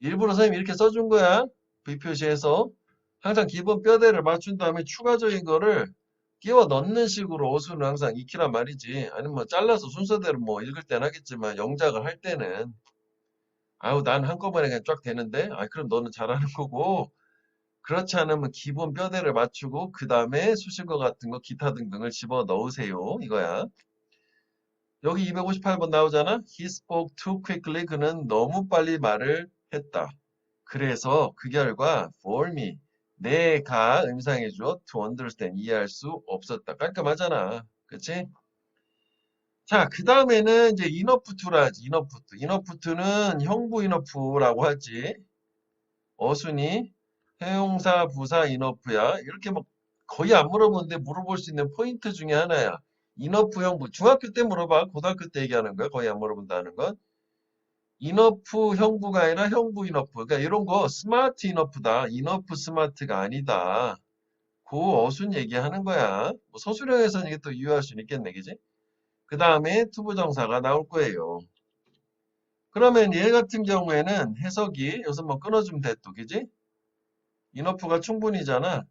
일부러 선생님이 이렇게 써준 거야. B표시에서. 항상 기본 뼈대를 맞춘 다음에 추가적인 거를 끼워 넣는 식으로 어수는 항상 익히란 말이지. 아니면 뭐 잘라서 순서대로 뭐 읽을 때는 하겠지만 영작을 할 때는 아우 난 한꺼번에 그냥 쫙 되는데 아 그럼 너는 잘하는 거고 그렇지 않으면 기본 뼈대를 맞추고 그 다음에 수식어 같은 거 기타 등등을 집어 넣으세요. 이거야. 여기 258번 나오잖아. He spoke too quickly. 그는 너무 빨리 말을 했다. 그래서 그 결과 for me 내가 의미상의 주어 to understand 이해할 수 없었다. 깔끔하잖아. 그치? 자, 그 다음에는 이제 enough to라 하지. enough to. enough to는 형부 enough라고 하지. 어순이 형용사, 부사, enough야. 이렇게 뭐 거의 안 물어보는데 물어볼 수 있는 포인트 중에 하나야. enough 형부. 중학교 때 물어봐. 고등학교 때 얘기하는 거야. 거의 안 물어본다는 건. enough 형부가 아니라 형부 enough. 그러니까 이런 거 smart enough다. enough smart가 아니다. 그 어순 얘기하는 거야. 뭐 서술형에서는 이게 또 유효할 수 있겠네, 그지? 그 다음에 투부정사가 나올 거예요. 그러면 얘 같은 경우에는 해석이 여기서 뭐 끊어주면 돼 또, 그지? enough가 충분히잖아.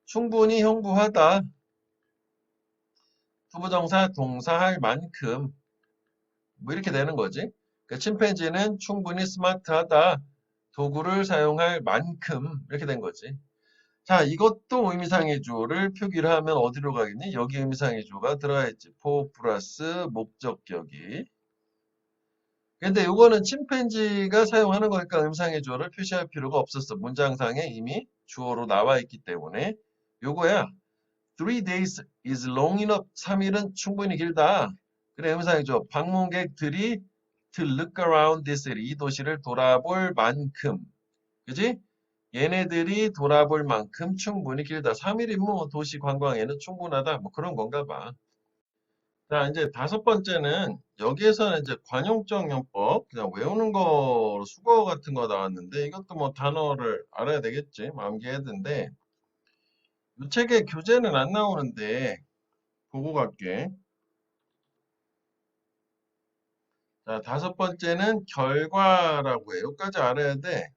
충분히 형부하다. 투부정사 동사할 만큼 뭐 이렇게 되는 거지. 그 침팬지는 충분히 스마트하다. 도구를 사용할 만큼 이렇게 된 거지. 자, 이것도 의미상의 주어를 표기를 하면 어디로 가겠니? 여기 의미상의 주어가 들어가 있지. for 플러스 목적격이. 근데 이거는 침팬지가 사용하는 거니까 의미상의 주어를 표시할 필요가 없었어. 문장상에 이미 주어로 나와 있기 때문에. 요거야. 3 days is long enough. 3일은 충분히 길다. 그래, 의미상이죠. 방문객들이 to look around this city. 이 도시를 돌아볼 만큼. 그지? 얘네들이 돌아볼 만큼 충분히 길다. 3일이면 뭐 도시 관광에는 충분하다. 뭐 그런 건가 봐. 자, 이제 다섯 번째는 여기에서는 이제 관용적 용법 그냥 외우는 거로 수거 같은 거 나왔는데 이것도 뭐 단어를 알아야 되겠지. 암기해야 되는데 이 책에 교재는 안 나오는데 보고 갈게. 자, 다섯 번째는 결과라고 해요. 여기까지 알아야 돼.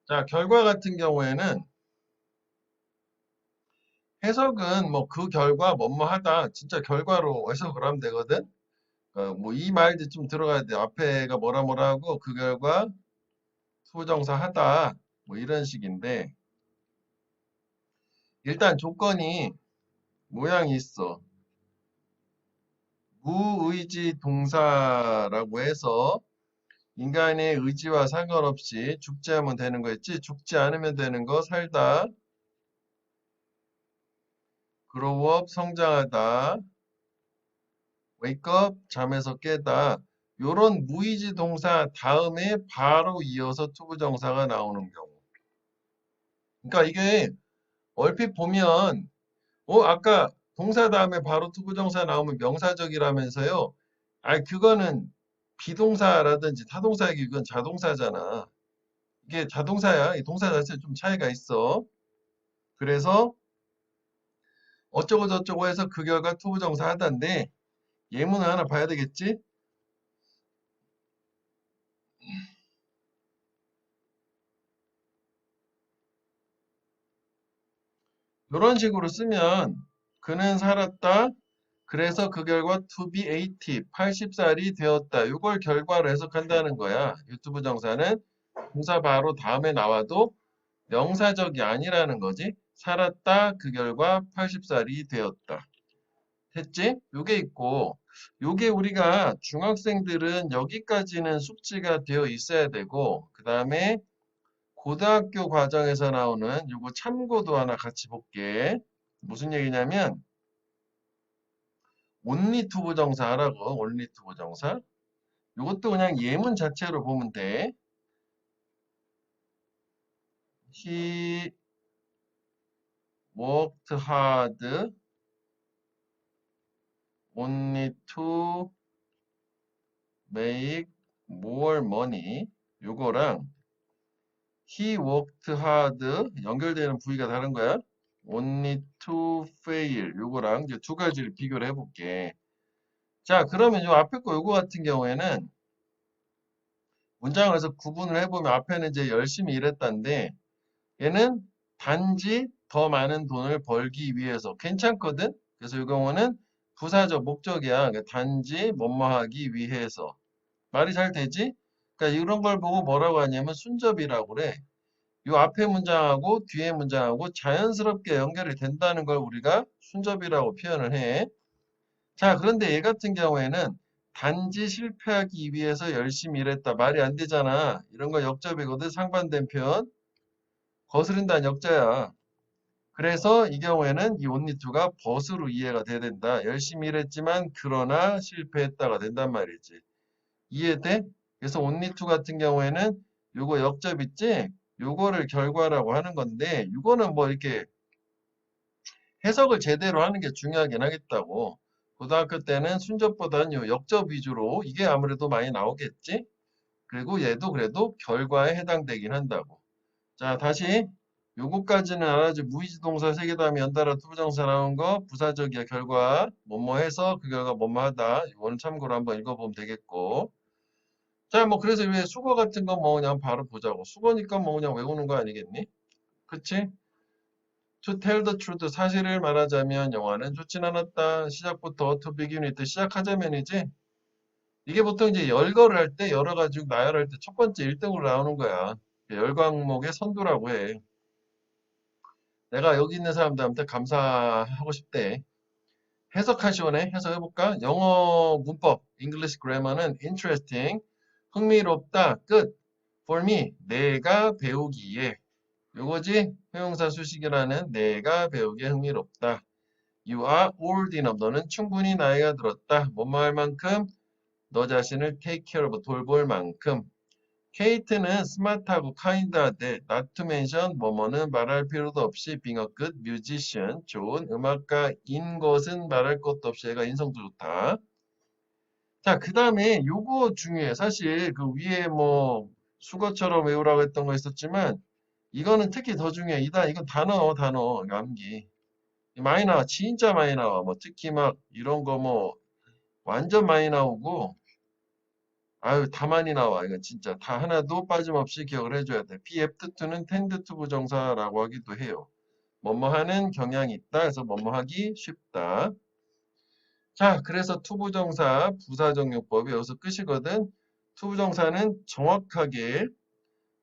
자, 결과 같은 경우에는 해석은 뭐 그 결과 뭐뭐 하다. 진짜 결과로 해석을 하면 되거든. 뭐 이 말도 좀 들어가야 돼. 앞에가 뭐라 뭐라 하고 그 결과 수정사 하다. 뭐 이런 식인데 일단 조건이 모양이 있어. 무의지 동사라고 해서 인간의 의지와 상관없이 죽지 않으면 되는 거 있지? 죽지 않으면 되는 거 살다, 그로업 성장하다, wake up, 잠에서 깨다. 요런 무의지 동사 다음에 바로 이어서 투부정사가 나오는 경우. 그러니까 이게 얼핏 보면 아까 동사 다음에 바로 투부정사 나오면 명사적이라면서요. 그거는 비동사라든지 타동사에게 이건 자동사잖아. 이게 자동사야. 이 동사 자체에 좀 차이가 있어. 그래서 어쩌고 저쩌고 해서 그 결과 투부정사 하다인데 예문을 하나 봐야 되겠지? 이런 식으로 쓰면 그는 살았다. 그래서 그 결과 to be 80, 80살이 되었다. 이걸 결과로 해석한다는 거야. 유튜브 정사는 동사 바로 다음에 나와도 명사적이 아니라는 거지. 살았다. 그 결과 80살이 되었다. 됐지? 요게 있고 요게 우리가 중학생들은 여기까지는 숙지가 되어 있어야 되고 그 다음에 고등학교 과정에서 나오는 요거 참고도 하나 같이 볼게. 무슨 얘기냐면 only to 부정사 하라고. only to 부정사. 요것도 그냥 예문 자체로 보면 돼. He worked hard only to make more money. 요거랑 he worked hard 연결되는 부위가 다른 거야. only to fail. 요거랑 이제 두 가지를 비교를 해볼게. 자, 그러면 요 앞에 거 요거 같은 경우에는 문장을 해서 구분을 해보면 앞에는 이제 열심히 일했다는데 얘는 단지 더 많은 돈을 벌기 위해서 괜찮거든? 그래서 이 경우는 부사적 목적이야. 그러니까 단지 뭐뭐 하기 위해서. 말이 잘 되지? 그러니까 이런 걸 보고 뭐라고 하냐면 순접이라고 그래. 이 앞에 문장하고 뒤에 문장하고 자연스럽게 연결이 된다는 걸 우리가 순접이라고 표현을 해. 자, 그런데 얘 같은 경우에는 단지 실패하기 위해서 열심히 일했다. 말이 안 되잖아. 이런 거 역접이거든. 상반된 표현. 거스른다는 역자야. 그래서 이 경우에는 이 only to가 벗으로 이해가 돼야 된다. 열심히 일했지만 그러나 실패했다가 된단 말이지. 이해돼? 그래서 only to 같은 경우에는 요거 역접 있지? 요거를 결과라고 하는 건데 요거는 뭐 이렇게 해석을 제대로 하는 게 중요하긴 하겠다고. 고등학교 때는 순접보다는 요 역접 위주로 이게 아무래도 많이 나오겠지? 그리고 얘도 그래도 결과에 해당되긴 한다고. 자, 다시 요거까지는 알아야지. 무의지 동사 세 개 다음에 연달아 투부정사 나온 거 부사적이야. 결과 뭐뭐 해서 그 결과 뭐뭐 하다. 이거는 참고로 한번 읽어보면 되겠고. 자, 뭐 그래서 왜 수거 같은 거 뭐 그냥 바로 보자고. 수거니까 뭐 그냥 외우는 거 아니겠니? 그치? To tell the truth, 사실을 말하자면 영화는 좋진 않았다. 시작부터 to begin with 시작하자면이지. 이게 보통 이제 열거를 할 때 여러 가지 나열할 때 첫 번째 1등으로 나오는 거야. 열 과목의 선두라고 해. 내가 여기 있는 사람들한테 감사하고 싶대. 해석하시오네. 해석해볼까? 영어 문법, English grammar는 interesting, 흥미롭다, 끝. For me, 내가 배우기에. 요거지? 형용사 수식이라는 내가 배우기에 흥미롭다. You are old enough. 너는 충분히 나이가 들었다. 뭐뭐 할 만큼 너 자신을 take care of, 돌볼 만큼. 케이트는 스마트하고 카인드하되 not to mention 뭐뭐는 말할 필요도 없이 being a good musician 좋은 음악가인 것은 말할 것도 없이 얘가 인성도 좋다. 자, 그 다음에 요거 중요해. 사실 그 위에 뭐 수거처럼 외우라고 했던 거 있었지만 이거는 특히 더 중요해. 이건 단어 이거 암기. 많이 나와. 진짜 많이 나와. 뭐 특히 막 이런 거 뭐 완전 많이 나오고 아유, 다 많이 나와. 이건 진짜 다 하나도 빠짐없이 기억을 해줘야 돼. be apt to는 tend to 부정사라고 하기도 해요. 뭐뭐 하는 경향이 있다. 그래서 뭐뭐 하기 쉽다. 자, 그래서 투부정사 부사적용법이 여기서 끝이거든. 투부정사는 정확하게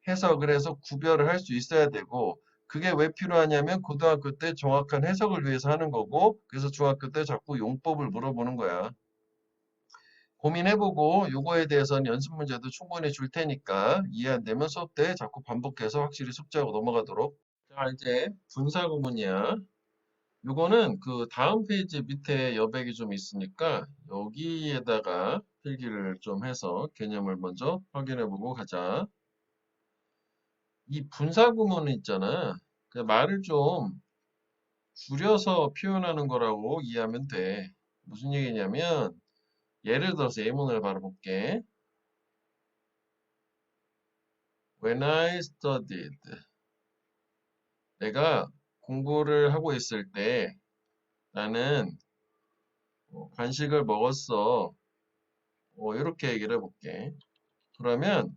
해석을 해서 구별을 할 수 있어야 되고 그게 왜 필요하냐면 고등학교 때 정확한 해석을 위해서 하는 거고 그래서 중학교 때 자꾸 용법을 물어보는 거야. 고민해보고 요거에 대해서는 연습 문제도 충분히 줄 테니까 이해 안 되면 수업 때 자꾸 반복해서 확실히 숙지하고 넘어가도록. 자, 이제 분사 구문이야. 요거는 그 다음 페이지 밑에 여백이 좀 있으니까 여기에다가 필기를 좀 해서 개념을 먼저 확인해 보고 가자. 이 분사구문 있잖아. 그 말을 좀 줄여서 표현하는 거라고 이해하면 돼. 무슨 얘기냐면 예를 들어서 예문을 바로 볼게. When I studied. 내가 공부를 하고 있을 때 나는 간식을 먹었어. 이렇게 얘기를 해볼게. 그러면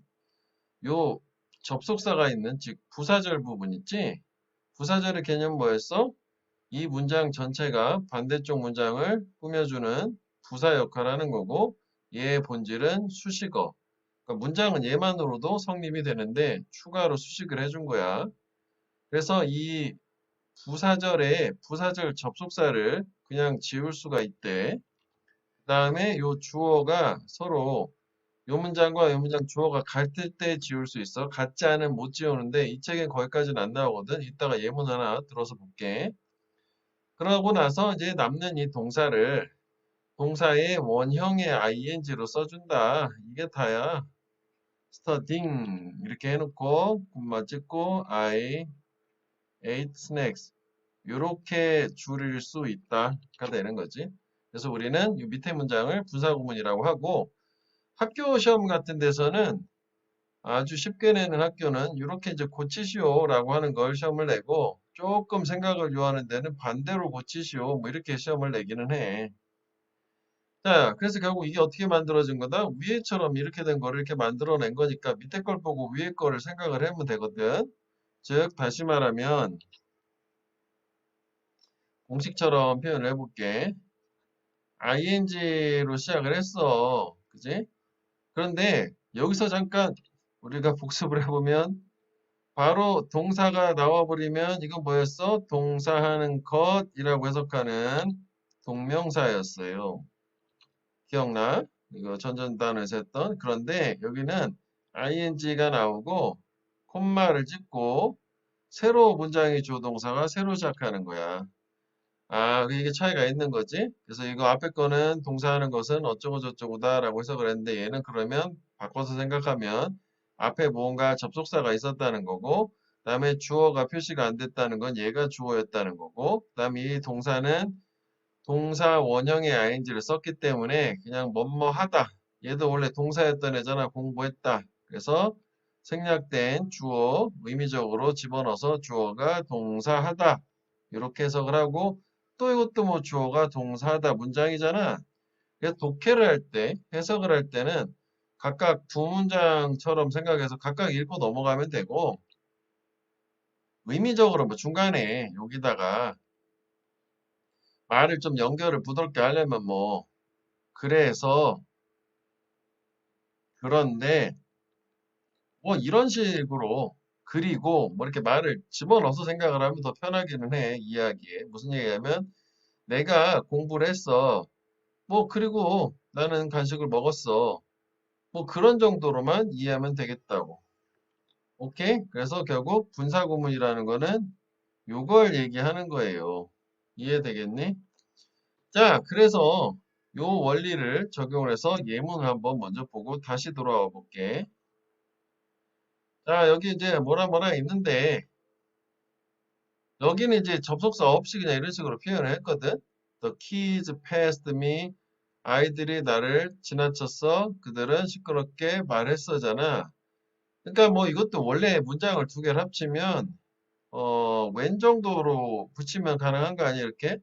요 접속사가 있는 즉 부사절 부분 있지? 부사절의 개념 뭐였어? 이 문장 전체가 반대쪽 문장을 꾸며주는 부사 역할을 하는 거고 얘의 본질은 수식어. 그러니까 문장은 얘만으로도 성립이 되는데 추가로 수식을 해준 거야. 그래서 이 부사절에 부사절 접속사를 그냥 지울 수가 있대. 그 다음에 요 주어가 서로 요 문장과 요 문장 주어가 같을 때 지울 수 있어. 같지 않으면 못 지우는데 이 책엔 거기까지는 안 나오거든. 이따가 예문 하나 들어서 볼게. 그러고 나서 이제 남는 이 동사를 동사의 원형의 ing로 써준다. 이게 다야. studying 이렇게 해놓고 콤마 찍고 I ate snacks 이렇게 줄일 수 있다가 되는 거지. 그래서 우리는 이 밑에 문장을 분사구문이라고 하고 학교 시험 같은 데서는 아주 쉽게 내는 학교는 이렇게 이제 고치시오라고 하는 걸 시험을 내고 조금 생각을 요하는 데는 반대로 고치시오 뭐 이렇게 시험을 내기는 해. 자, 그래서 결국 이게 어떻게 만들어진 거다? 위에처럼 이렇게 된 거를 이렇게 만들어낸 거니까 밑에 걸 보고 위에 거를 생각을 하면 되거든. 즉, 다시 말하면 공식처럼 표현을 해볼게. ing로 시작을 했어. 그지? 그런데 여기서 잠깐 우리가 복습을 해보면 바로 동사가 나와버리면 이건 뭐였어? 동사하는 것이라고 해석하는 동명사였어요. 기억나? 이거 전전단어에서 했던. 그런데 여기는 ing가 나오고 콤마를 찍고 새로 문장의 주어동사가 새로 시작하는 거야. 아, 이게 차이가 있는 거지? 그래서 이거 앞에 거는 동사하는 것은 어쩌고 저쩌고다라고 해석을 했는데 얘는 그러면 바꿔서 생각하면 앞에 뭔가 접속사가 있었다는 거고 그다음에 주어가 표시가 안 됐다는 건 얘가 주어였다는 거고 그다음에 이 동사는 동사 원형의 ing를 썼기 때문에 그냥 뭐뭐 하다. 얘도 원래 동사였던 애잖아. 공부했다. 그래서 생략된 주어 의미적으로 집어넣어서 주어가 동사하다. 이렇게 해석을 하고 또 이것도 뭐 주어가 동사하다 문장이잖아. 그래서 독해를 할 때, 해석을 할 때는 각각 두 문장처럼 생각해서 각각 읽고 넘어가면 되고 의미적으로 뭐 중간에 여기다가 말을 좀 연결을 부드럽게 하려면 뭐 그래서 그런데 뭐 이런 식으로 그리고 뭐 이렇게 말을 집어넣어서 생각을 하면 더 편하기는 해 이야기에 무슨 얘기냐면 내가 공부를 했어 뭐 그리고 나는 간식을 먹었어 뭐 그런 정도로만 이해하면 되겠다고 오케이 그래서 결국 분사구문이라는 거는 요걸 얘기하는 거예요 이해되겠니? 자 그래서 요 원리를 적용을 해서 예문을 한번 먼저 보고 다시 돌아와 볼게 자, 여기 이제 뭐라 뭐라 있는데, 여기는 이제 접속사 없이 그냥 이런 식으로 표현을 했거든. The kids passed me. 아이들이 나를 지나쳤어. 그들은 시끄럽게 말했어잖아. 그러니까 뭐 이것도 원래 문장을 두 개를 합치면, 웬 정도로 붙이면 가능한 거 아니야, 이렇게?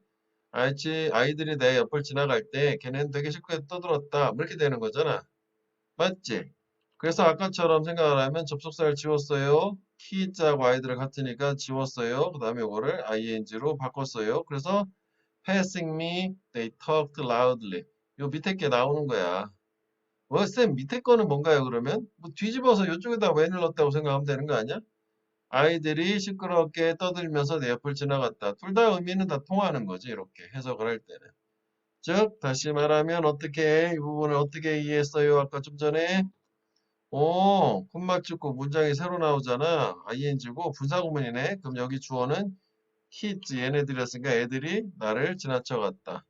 아이들이 내 옆을 지나갈 때 걔네는 되게 시끄럽게 떠들었다. 뭐 이렇게 되는 거잖아. 맞지? 그래서 아까처럼 생각을 하면 접속사를 지웠어요. 키자하고 아이들을 같으니까 지웠어요. 그 다음에 이거를 ing로 바꿨어요. 그래서 passing me, they talked loudly. 요 밑에 게 나오는 거야. 쌤, 밑에 거는 뭔가요, 그러면? 뭐 뒤집어서 이쪽에다 왜 눌렀다고 생각하면 되는 거 아니야? 아이들이 시끄럽게 떠들면서 내 옆을 지나갔다. 둘 다 의미는 다 통하는 거지, 이렇게 해석을 할 때는. 즉, 다시 말하면 어떻게, 이 부분을 어떻게 이해했어요? 아까 좀 전에 콤마 찍고 문장이 새로 나오잖아. ing고 분사구문이네. 그럼 여기 주어는 hit 얘네들이었으니까 애들이 나를 지나쳐갔다.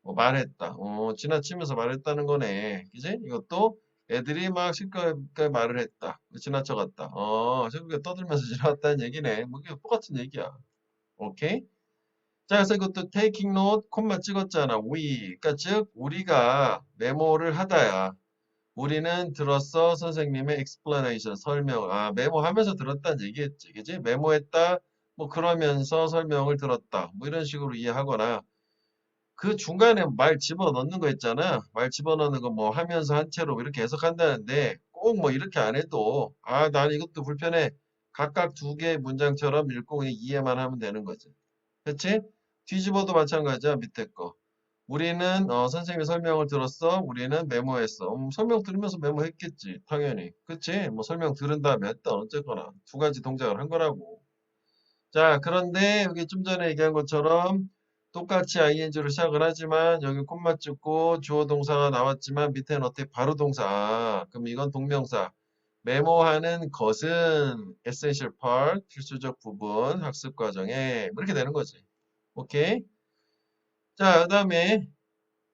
말했다. 지나치면서 말했다는 거네. 그지? 이것도 애들이 막 시끄럽게 말을 했다. 지나쳐갔다. 시끄럽게 떠들면서 지나갔다는 얘기네. 뭐 이게 똑같은 얘기야. 오케이? 자, 그래서 이것도 taking note, 콤마 찍었잖아. we. 그러니까 즉 우리가 메모를 하다야. 우리는 들었어 선생님의 explanation 설명. 메모하면서 들었다는 얘기했지. 그지? 메모했다. 뭐 그러면서 설명을 들었다. 뭐 이런 식으로 이해하거나 그 중간에 말 집어넣는 거 있잖아. 말 집어넣는 거 뭐 하면서 한 채로 이렇게 해석한다는데 꼭 뭐 이렇게 안 해도 난 이것도 불편해. 각각 두 개의 문장처럼 읽고 그냥 이해만 하면 되는 거지. 그치? 뒤집어도 마찬가지야. 밑에 거. 우리는 선생님이 설명을 들었어. 우리는 메모했어. 설명 들으면서 메모했겠지. 당연히. 그치? 뭐 설명 들은 다음에 했다. 어쨌거나 두 가지 동작을 한 거라고. 자, 그런데 여기 좀 전에 얘기한 것처럼 똑같이 ing로 시작을 하지만 여기 콤마 찍고 주어 동사가 나왔지만 밑에는 어떻게 바로 동사. 그럼 이건 동명사. 메모하는 것은 essential part, 필수적 부분, 학습 과정에 이렇게 되는 거지. 오케이? 자, 그다음에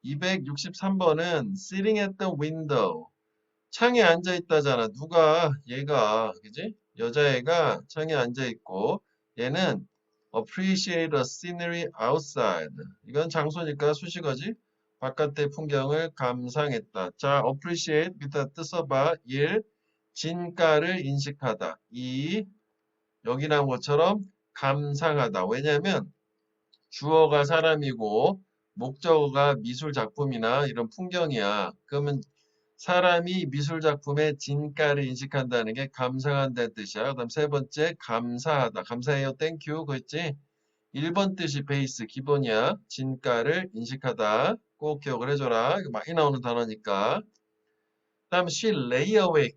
263번은 sitting at the window. 창에 앉아 있다잖아. 누가? 얘가. 그지? 여자애가 창에 앉아 있고 얘는 appreciate the scenery outside. 이건 장소니까 수식어지. 바깥의 풍경을 감상했다. 자, appreciate 밑에 뜻 써봐. 1. 진가를 인식하다. 2. 여기 나온 것처럼 감상하다. 왜냐하면 주어가 사람이고 목적어가 미술 작품이나 이런 풍경이야. 그러면 사람이 미술 작품의 진가를 인식한다는 게 감상한다는 뜻이야. 그다음 세 번째 감사하다. 감사해요. 땡큐. 그랬지? 1번 뜻이 베이스 기본이야. 진가를 인식하다. 꼭 기억을 해줘라. 이거 많이 나오는 단어니까. 그다음 she lay awake.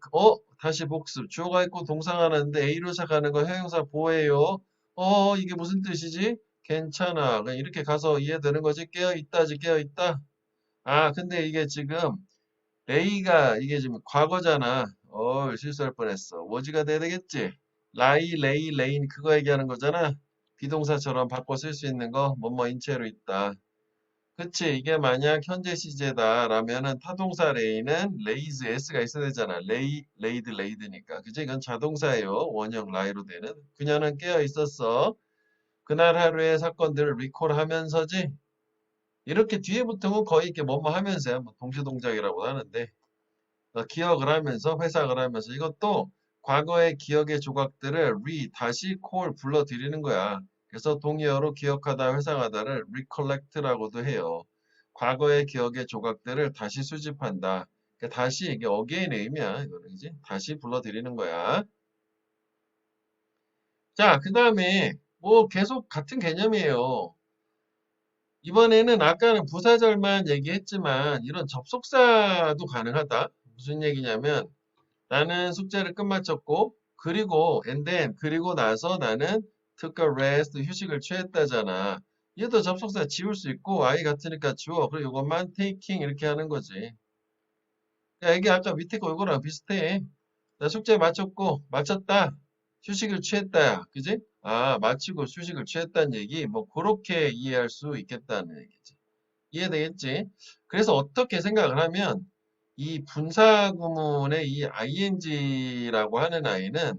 다시 복습. 주어가 있고 동사가 나는데 A로 시작하는 거 형용사 보호해요. 이게 무슨 뜻이지? 괜찮아. 그냥 이렇게 가서 이해되는 거지. 깨어 있다지 깨어 있다. 근데 이게 지금 lay가 이게 지금 과거잖아. 실수할 뻔했어. 워즈가 돼야 되겠지? lie, lay, lay인 그거 얘기하는 거잖아. 비동사처럼 바꿔 쓸 수 있는 거 뭐뭐 인체로 있다. 그치? 이게 만약 현재 시제다 라면은 타동사 lay는 lays s가 있어야 되잖아. lay, laid, laid니까. 그치? 이건 자동사예요. 원형 라이로 되는. 그녀는 깨어 있었어. 그날 하루의 사건들을 리콜하면서지. 이렇게 뒤에 붙으면 거의 이렇게 뭐뭐 하면서야. 뭐 동시동작이라고 하는데. 기억을 하면서 회상을 하면서 이것도 과거의 기억의 조각들을 다시 콜 불러들이는 거야. 그래서 동의어로 기억하다 회상하다를 recollect라고도 해요. 과거의 기억의 조각들을 다시 수집한다. 그러니까 다시 이게 again의 의미야. 이거는 이제 다시 불러들이는 거야. 자, 그 다음에 뭐 계속 같은 개념이에요. 이번에는 아까는 부사절만 얘기했지만 이런 접속사도 가능하다. 무슨 얘기냐면 나는 숙제를 끝마쳤고 그리고 and then 그리고 나서 나는 took a rest 휴식을 취했다잖아. 얘도 접속사 지울 수 있고 I 같으니까 지워. 그리고 이것만 taking 이렇게 하는 거지. 야, 이게 아까 밑에 거 이거랑 비슷해. 나 숙제 마쳤고 마쳤다. 휴식을 취했다야. 그지? 마치고 휴식을 취했다는 얘기 뭐 그렇게 이해할 수 있겠다는 얘기지. 이해되겠지? 그래서 어떻게 생각을 하면 이 분사 구문의 이 ing라고 하는 아이는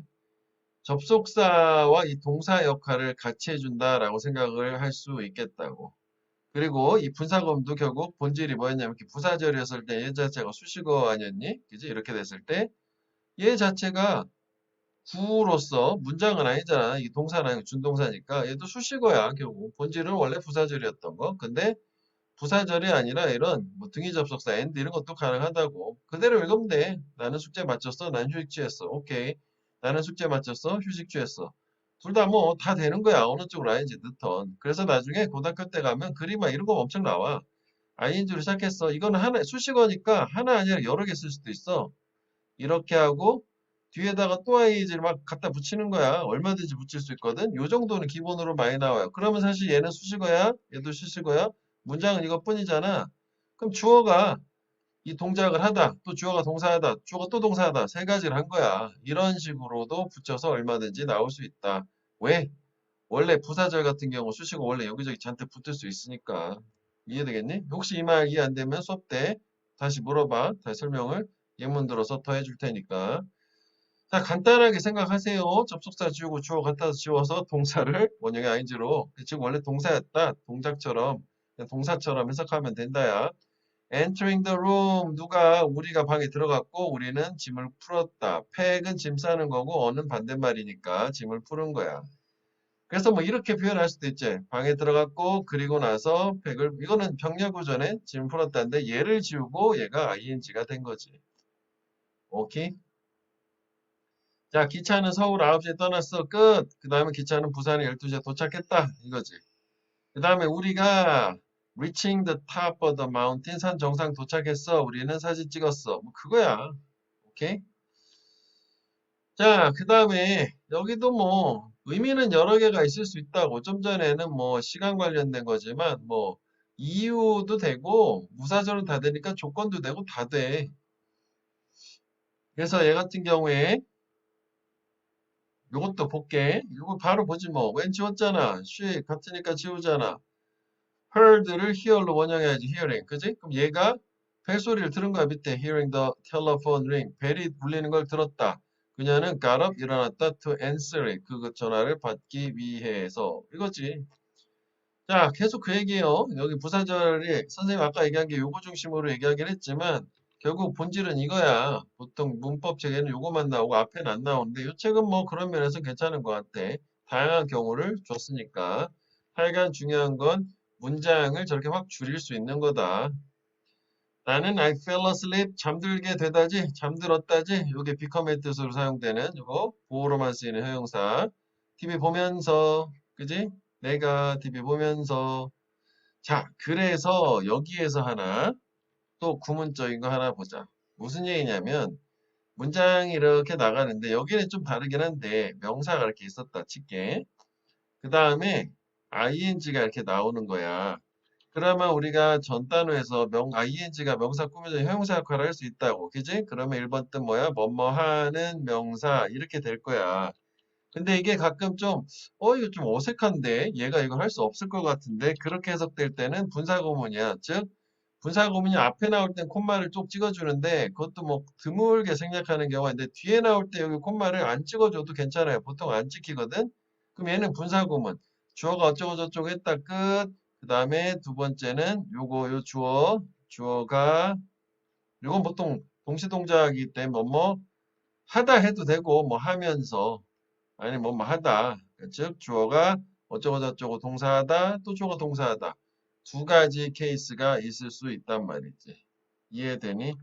접속사와 이 동사 역할을 같이 해준다라고 생각을 할 수 있겠다고. 그리고 이 분사구문도 결국 본질이 뭐였냐면 이렇게 부사절이었을 때 얘 자체가 수식어 아니었니? 그지? 이렇게 됐을 때 얘 자체가 구로서 문장은 아니잖아. 이 동사는 아니고 준동사니까 얘도 수식어야. 결국 본질은 원래 부사절이었던 거. 근데 부사절이 아니라 이런 뭐 등위 접속사 and 이런 것도 가능하다고. 그대로 읽으면 돼. 나는 숙제 마쳤어. 난 휴식 취했어. 오케이. 나는 숙제 마쳤어. 휴식 취했어. 둘 다 뭐 다 되는 거야. 어느 쪽으로 ing 넣던. 그래서 나중에 고등학교 때 가면 그림 막 이런 거 엄청 나와. ing로 시작했어. 이거는 하나 수식어니까 하나 아니라 여러 개 쓸 수도 있어. 이렇게 하고 뒤에다가 또 ing를 막 갖다 붙이는 거야. 얼마든지 붙일 수 있거든. 요 정도는 기본으로 많이 나와요. 그러면 사실 얘는 수식어야. 얘도 수식어야. 문장은 이것뿐이잖아. 그럼 주어가 이 동작을 하다, 또 주어가 동사하다, 주어가 또 동사하다 세 가지를 한 거야. 이런 식으로도 붙여서 얼마든지 나올 수 있다. 왜? 원래 부사절 같은 경우 수식어 원래 여기저기 잔뜩 붙을 수 있으니까. 이해되겠니? 혹시 이 말 이해 안 되면 수업 때 다시 물어봐. 다시 설명을 예문 들어서 더 해줄 테니까. 자, 간단하게 생각하세요. 접속사 지우고 주어 갖다 지워서 동사를 원형의 ing로. 지금 원래 동사였다. 동작처럼. 그냥 동사처럼 해석하면 된다야. Entering the room. 누가 우리가 방에 들어갔고 우리는 짐을 풀었다. pack은 짐 싸는 거고 어는 반대말이니까 짐을 푸는 거야. 그래서 뭐 이렇게 표현할 수도 있지. 방에 들어갔고 그리고 나서 팩을 이거는 병렬구전에 짐 풀었다는데 얘를 지우고 얘가 ing가 된 거지. 오케이? 자, 기차는 서울 9시에 떠났어. 끝. 그 다음에 기차는 부산에 12시에 도착했다. 이거지. 그 다음에 우리가 reaching the top of the mountain 산 정상 도착했어. 우리는 사진 찍었어. 뭐 그거야. 오케이? 자, 그 다음에 여기도 뭐 의미는 여러 개가 있을 수 있다고. 좀 전에는 뭐 시간 관련된 거지만 뭐 이유도 되고 무사절은 다 되니까 조건도 되고 다 돼. 그래서 얘 같은 경우에 요것도 볼게. 이거 바로 보지 뭐. 웬 지웠잖아. she 같으니까 지우잖아. heard를 hear로 원형해야지. hearing. 그지? 그럼 얘가 벨소리를 들은 거야. 밑에 hearing the telephone ring. 벨이 울리는 걸 들었다. 그녀는 got up 일어났다 to answer it. 그 전화를 받기 위해서. 이거지. 자, 계속 그 얘기예요. 여기 부사절이 선생님 아까 얘기한 게 요거 중심으로 얘기하긴 했지만 결국 본질은 이거야. 보통 문법 책에는 요거만 나오고 앞에는 안 나오는데 이 책은 뭐 그런 면에서 괜찮은 것 같아. 다양한 경우를 줬으니까. 하여간 중요한 건 문장을 저렇게 확 줄일 수 있는 거다. 나는 I fell asleep 잠들게 되다지 잠들었다지 요게 become의 뜻으로 사용되는 요거 보호로만 쓰이는 형용사. TV 보면서 그지? 내가 TV 보면서 자 그래서 여기에서 하나 또 구문적인 거 하나 보자. 무슨 얘기냐면 문장이 이렇게 나가는데 여기는 좀 다르긴 한데 명사가 이렇게 있었다 칠게. 그 다음에 ing가 이렇게 나오는 거야. 그러면 우리가 전 단어에서 ing가 명사 꾸며져 형용사 역할을 할 수 있다고. 그지? 그러면 1번 뜻 뭐야? 뭐뭐 하는 명사 이렇게 될 거야. 근데 이게 가끔 좀, 이거 좀 어색한데? 얘가 이걸 할 수 없을 것 같은데? 그렇게 해석될 때는 분사구문이야. 즉, 분사구문이 앞에 나올 땐 콤마를 쪽 찍어주는데, 그것도 뭐 드물게 생략하는 경우가 있는데, 뒤에 나올 때 여기 콤마를 안 찍어줘도 괜찮아요. 보통 안 찍히거든? 그럼 얘는 분사구문. 주어가 어쩌고저쩌고 했다, 끝. 그 다음에 두 번째는 요 주어가, 요건 보통 동시동작이기 때문에 뭐 하다 해도 되고, 뭐 하면서, 아니 뭐 하다. 즉 주어가 어쩌고저쩌고 동사하다 또 주어가 동사하다. 두 가지 케이스가 있을 수 있단 말이지. 이해되니?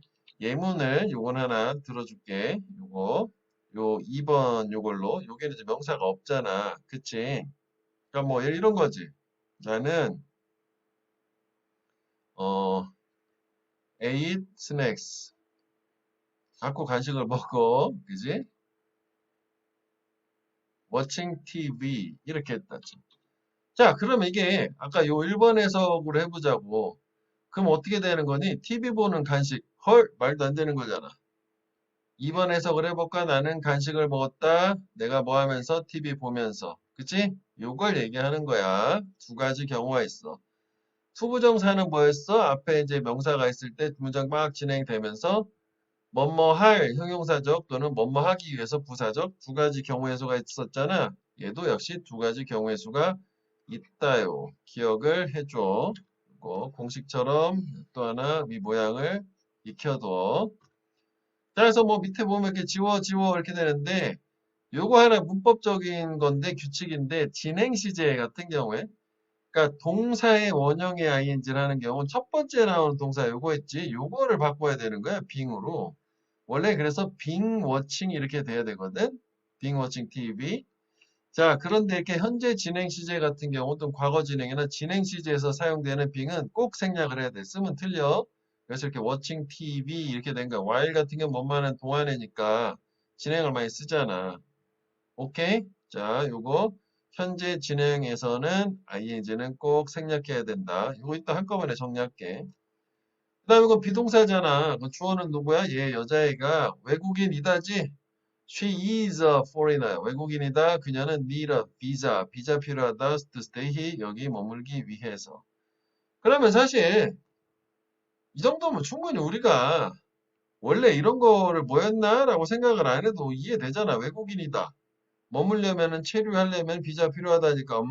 예문을 요건 하나 들어줄게. 요 2번 요걸로 요게는 이제 명사가 없잖아. 그치? 그러니까 뭐 이런 거지. 나는 어 ate snacks 갖고 간식을 먹고 그지? watching TV 이렇게 했다. 자, 그럼 이게 아까 요 1번 해석으로 해보자고. 그럼 어떻게 되는 거니? TV 보는 간식. 헐, 말도 안 되는 거잖아. 2번 해석을 해볼까? 나는 간식을 먹었다. 내가 뭐 하면서? TV 보면서. 그치? 요걸 얘기하는 거야. 두 가지 경우가 있어. 투부정사는 뭐였어? 앞에 이제 명사가 있을 때 문장 막 진행되면서 뭐뭐 할 형용사적 또는 뭐뭐 하기 위해서 부사적 두 가지 경우의 수가 있었잖아. 얘도 역시 두 가지 경우의 수가 있다요. 기억을 해줘. 이거 공식처럼 또 하나 위 모양을 익혀둬. 자, 그래서 뭐 밑에 보면 이렇게 지워 이렇게 되는데 요거 하나 문법적인 건데 규칙인데 진행 시제 같은 경우에 그러니까 동사의 원형의 ing를 하는 경우는 첫 번째 나오는 동사 요거 있지. 요거를 바꿔야 되는 거야. 빙으로. 원래 그래서 being watching 이렇게 돼야 되거든. being watching TV. 자, 그런데 이렇게 현재 진행 시제 같은 경우 또 과거 진행이나 진행 시제에서 사용되는 being은 꼭 생략을 해야 돼. 쓰면 틀려. 그래서 이렇게 watching TV 이렇게 된 거야. while 같은 경우 뭐만한 동안이니까 진행을 많이 쓰잖아. 오케이? 자, 요거 현재 진행에서는 ing는 꼭 생략해야 된다. 이거 이따 한꺼번에 정리할게. 그 다음에 이거 비동사잖아. 그 주어는 누구야? 얘 여자애가 외국인이다지? She is a foreigner. 외국인이다. 그녀는 need a visa. 비자 필요하다. to stay here. 여기 머물기 위해서. 그러면 사실 이 정도면 충분히 우리가 원래 이런 거를 뭐였나? 라고 생각을 안 해도 이해되잖아. 외국인이다. 머물려면은 체류하려면 비자 필요하다니까.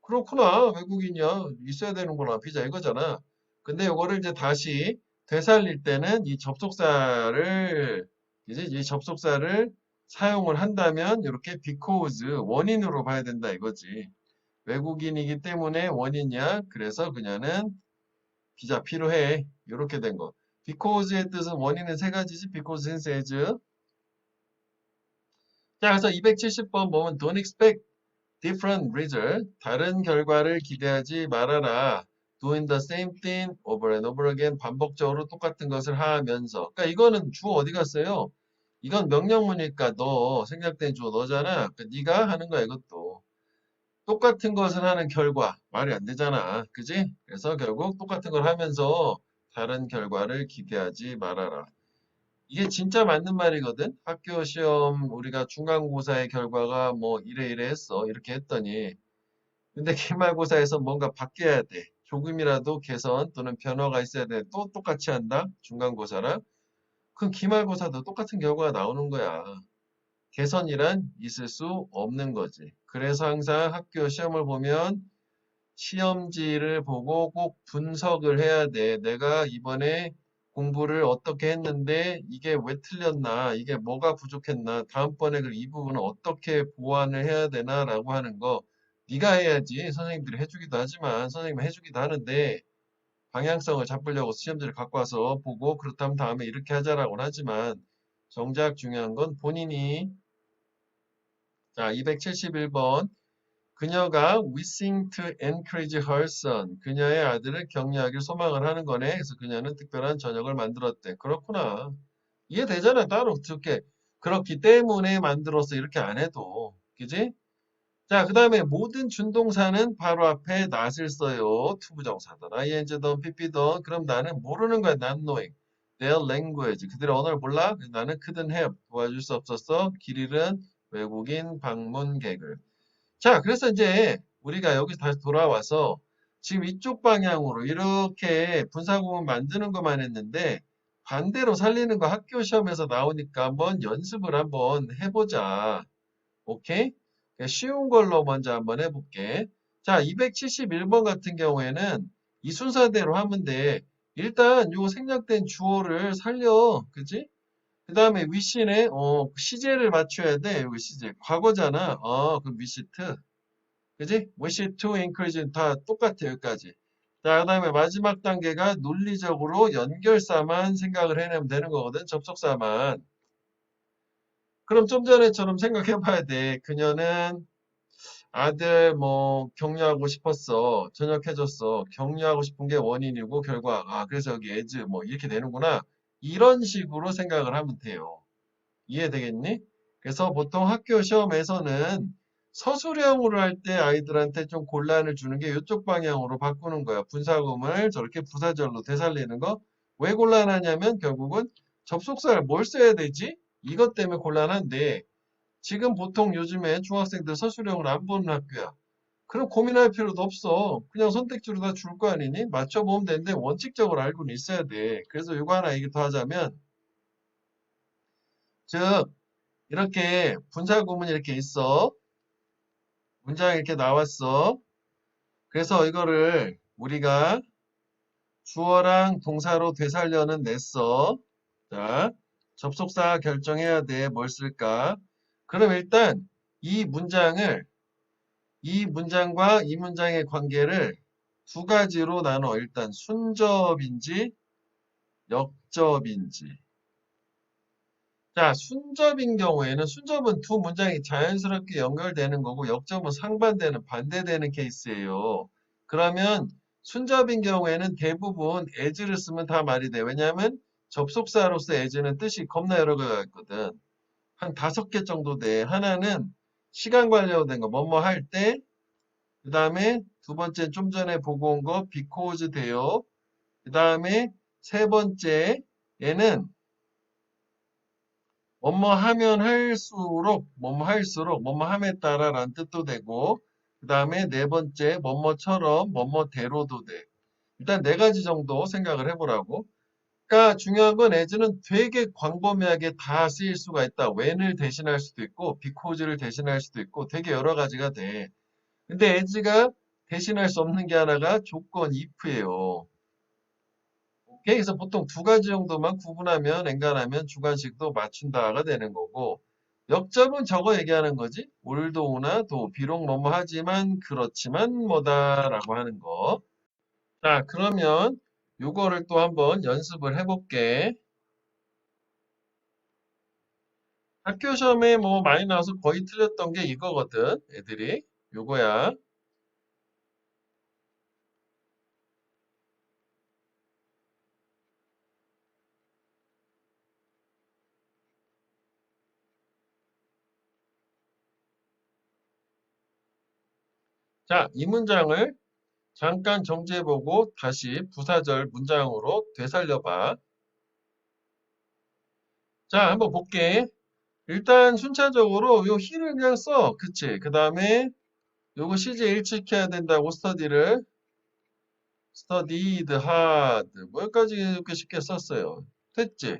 그렇구나. 외국인이야. 있어야 되는구나. 비자 이거잖아. 근데 이거를 이제 다시 되살릴 때는 이 접속사를 이제 이 접속사를 사용을 한다면 이렇게 because 원인으로 봐야 된다 이거지. 외국인이기 때문에 원인이야. 그래서 그녀는 비자 필요해. 이렇게 된 거. because의 뜻은 원인은 세 가지지. because, since, as. 자, 그래서 270번 보면 don't expect different result. 다른 결과를 기대하지 말아라. doing the same thing over and over again. 반복적으로 똑같은 것을 하면서. 그러니까 이거는 주어 어디 갔어요? 이건 명령문이니까 너 생략된 주어 너잖아. 그러니까 네가 하는 거야 이것도. 똑같은 것을 하는 결과. 말이 안 되잖아. 그지? 그래서 결국 똑같은 걸 하면서 다른 결과를 기대하지 말아라. 이게 진짜 맞는 말이거든. 학교 시험 우리가 중간고사의 결과가 뭐 이래 이래 했어. 이렇게 했더니 근데 기말고사에서 뭔가 바뀌어야 돼. 조금이라도 개선 또는 변화가 있어야 돼. 또 똑같이 한다. 중간고사랑. 그럼 기말고사도 똑같은 결과가 나오는 거야. 개선이란 있을 수 없는 거지. 그래서 항상 학교 시험을 보면 시험지를 보고 꼭 분석을 해야 돼. 내가 이번에 공부를 어떻게 했는데 이게 왜 틀렸나, 이게 뭐가 부족했나, 다음번에 이 부분은 어떻게 보완을 해야 되나라고 하는 거 네가 해야지. 선생님들이 해주기도 하지만 선생님이 해주기도 하는데 방향성을 잡으려고 시험지를 갖고 와서 보고 그렇다면 다음에 이렇게 하자라고는 하지만 정작 중요한 건 본인이 자 271번 그녀가 wishing to encourage her son. 그녀의 아들을 격려하길 소망을 하는 거네. 그래서 그녀는 특별한 저녁을 만들었대. 그렇구나. 이해되잖아. 따로 어떻게 그렇기 때문에 만들었어. 이렇게 안 해도. 그지? 자, 그 다음에 모든 준동사는 바로 앞에 not을 써요. 투부정사든, ing든, pp든. 그럼 나는 모르는 거야. not knowing. their language. 그들의 언어를 몰라? 나는 couldn't help. 도와줄 수 없었어. 길 잃은 외국인 방문객을. 자, 그래서 이제 우리가 여기서 다시 돌아와서 지금 이쪽 방향으로 이렇게 분사구문 만드는 것만 했는데 반대로 살리는 거 학교 시험에서 나오니까 한번 연습을 한번 해보자. 오케이? 쉬운 걸로 먼저 한번 해볼게. 자, 271번 같은 경우에는 이 순서대로 하면 돼. 일단 요 생략된 주어를 살려. 그지? 그 다음에 wish네, 시제를 맞춰야 돼. 여기 시제. 과거잖아. 그럼 wish to. 그지? wish to encourage 다 똑같아요. 여기까지. 자, 그 다음에 마지막 단계가 논리적으로 연결사만 생각을 해내면 되는 거거든. 접속사만. 그럼 좀 전에처럼 생각해 봐야 돼. 그녀는 아들 뭐 격려하고 싶었어. 전역해줬어. 격려하고 싶은 게 원인이고 결과. 그래서 여기 as 뭐 이렇게 되는구나. 이런 식으로 생각을 하면 돼요. 이해되겠니? 그래서 보통 학교 시험에서는 서술형으로 할 때 아이들한테 좀 곤란을 주는 게 이쪽 방향으로 바꾸는 거야. 분사구문을 저렇게 부사절로 되살리는 거. 왜 곤란하냐면 결국은 접속사를 뭘 써야 되지? 이것 때문에 곤란한데 지금 보통 요즘에 중학생들 서술형을 안 보는 학교야. 그럼 고민할 필요도 없어. 그냥 선택지로 다 줄 거 아니니? 맞춰보면 되는데 원칙적으로 알고는 있어야 돼. 그래서 이거 하나 얘기 더 하자면 즉 이렇게 분사구문이 이렇게 있어. 문장이 이렇게 나왔어. 그래서 이거를 우리가 주어랑 동사로 되살려는 냈어. 자, 접속사 결정해야 돼. 뭘 쓸까? 그럼 일단 이 문장과 이 문장의 관계를 두 가지로 나눠. 일단 순접인지 역접인지. 자, 순접인 경우에는 순접은 두 문장이 자연스럽게 연결되는 거고 역접은 상반되는 반대되는 케이스예요. 그러면 순접인 경우에는 대부분 as를 쓰면 다 말이 돼. 왜냐하면 접속사로서 as는 뜻이 겁나 여러 개가 있거든. 한 5개 정도 돼. 하나는 시간 관련된 거, 뭐뭐 할 때. 그 다음에 두 번째 좀 전에 보고 온 거 because 돼요. 그 다음에 세 번째 얘는 뭐뭐 하면 할수록, 뭐뭐 할수록, 뭐뭐 함에 따라라는 뜻도 되고, 그 다음에 네 번째, 뭐뭐처럼, 뭐뭐대로도 돼. 일단 네 가지 정도 생각을 해보라고. 그러니까 중요한 건 as는 되게 광범위하게 다 쓰일 수가 있다. when을 대신할 수도 있고, because를 대신할 수도 있고, 되게 여러 가지가 돼. 근데 as가 대신할 수 없는 게 하나가 조건 if예요. 오케이? 그래서 보통 두 가지 정도만 구분하면, 엔간하면 주관식도 맞춘다가 되는 거고, 역접은 저거 얘기하는 거지. 올도우나 도, 비록 뭐뭐 하지만, 그렇지만 뭐다라고 하는 거. 자, 그러면 요거를 또 한번 연습을 해볼게. 학교 시험에 뭐 많이 나와서 거의 틀렸던 게 이거거든. 애들이. 요거야. 자, 이 문장을 잠깐 정지해보고 다시 부사절 문장으로 되살려봐. 자, 한번 볼게. 일단 순차적으로 요 he를 그냥 써. 그치? 그 다음에 요거 CJ 일치해야 된다고 스터디를 studied hard 뭐 여기까지 이렇게 쉽게 썼어요. 됐지?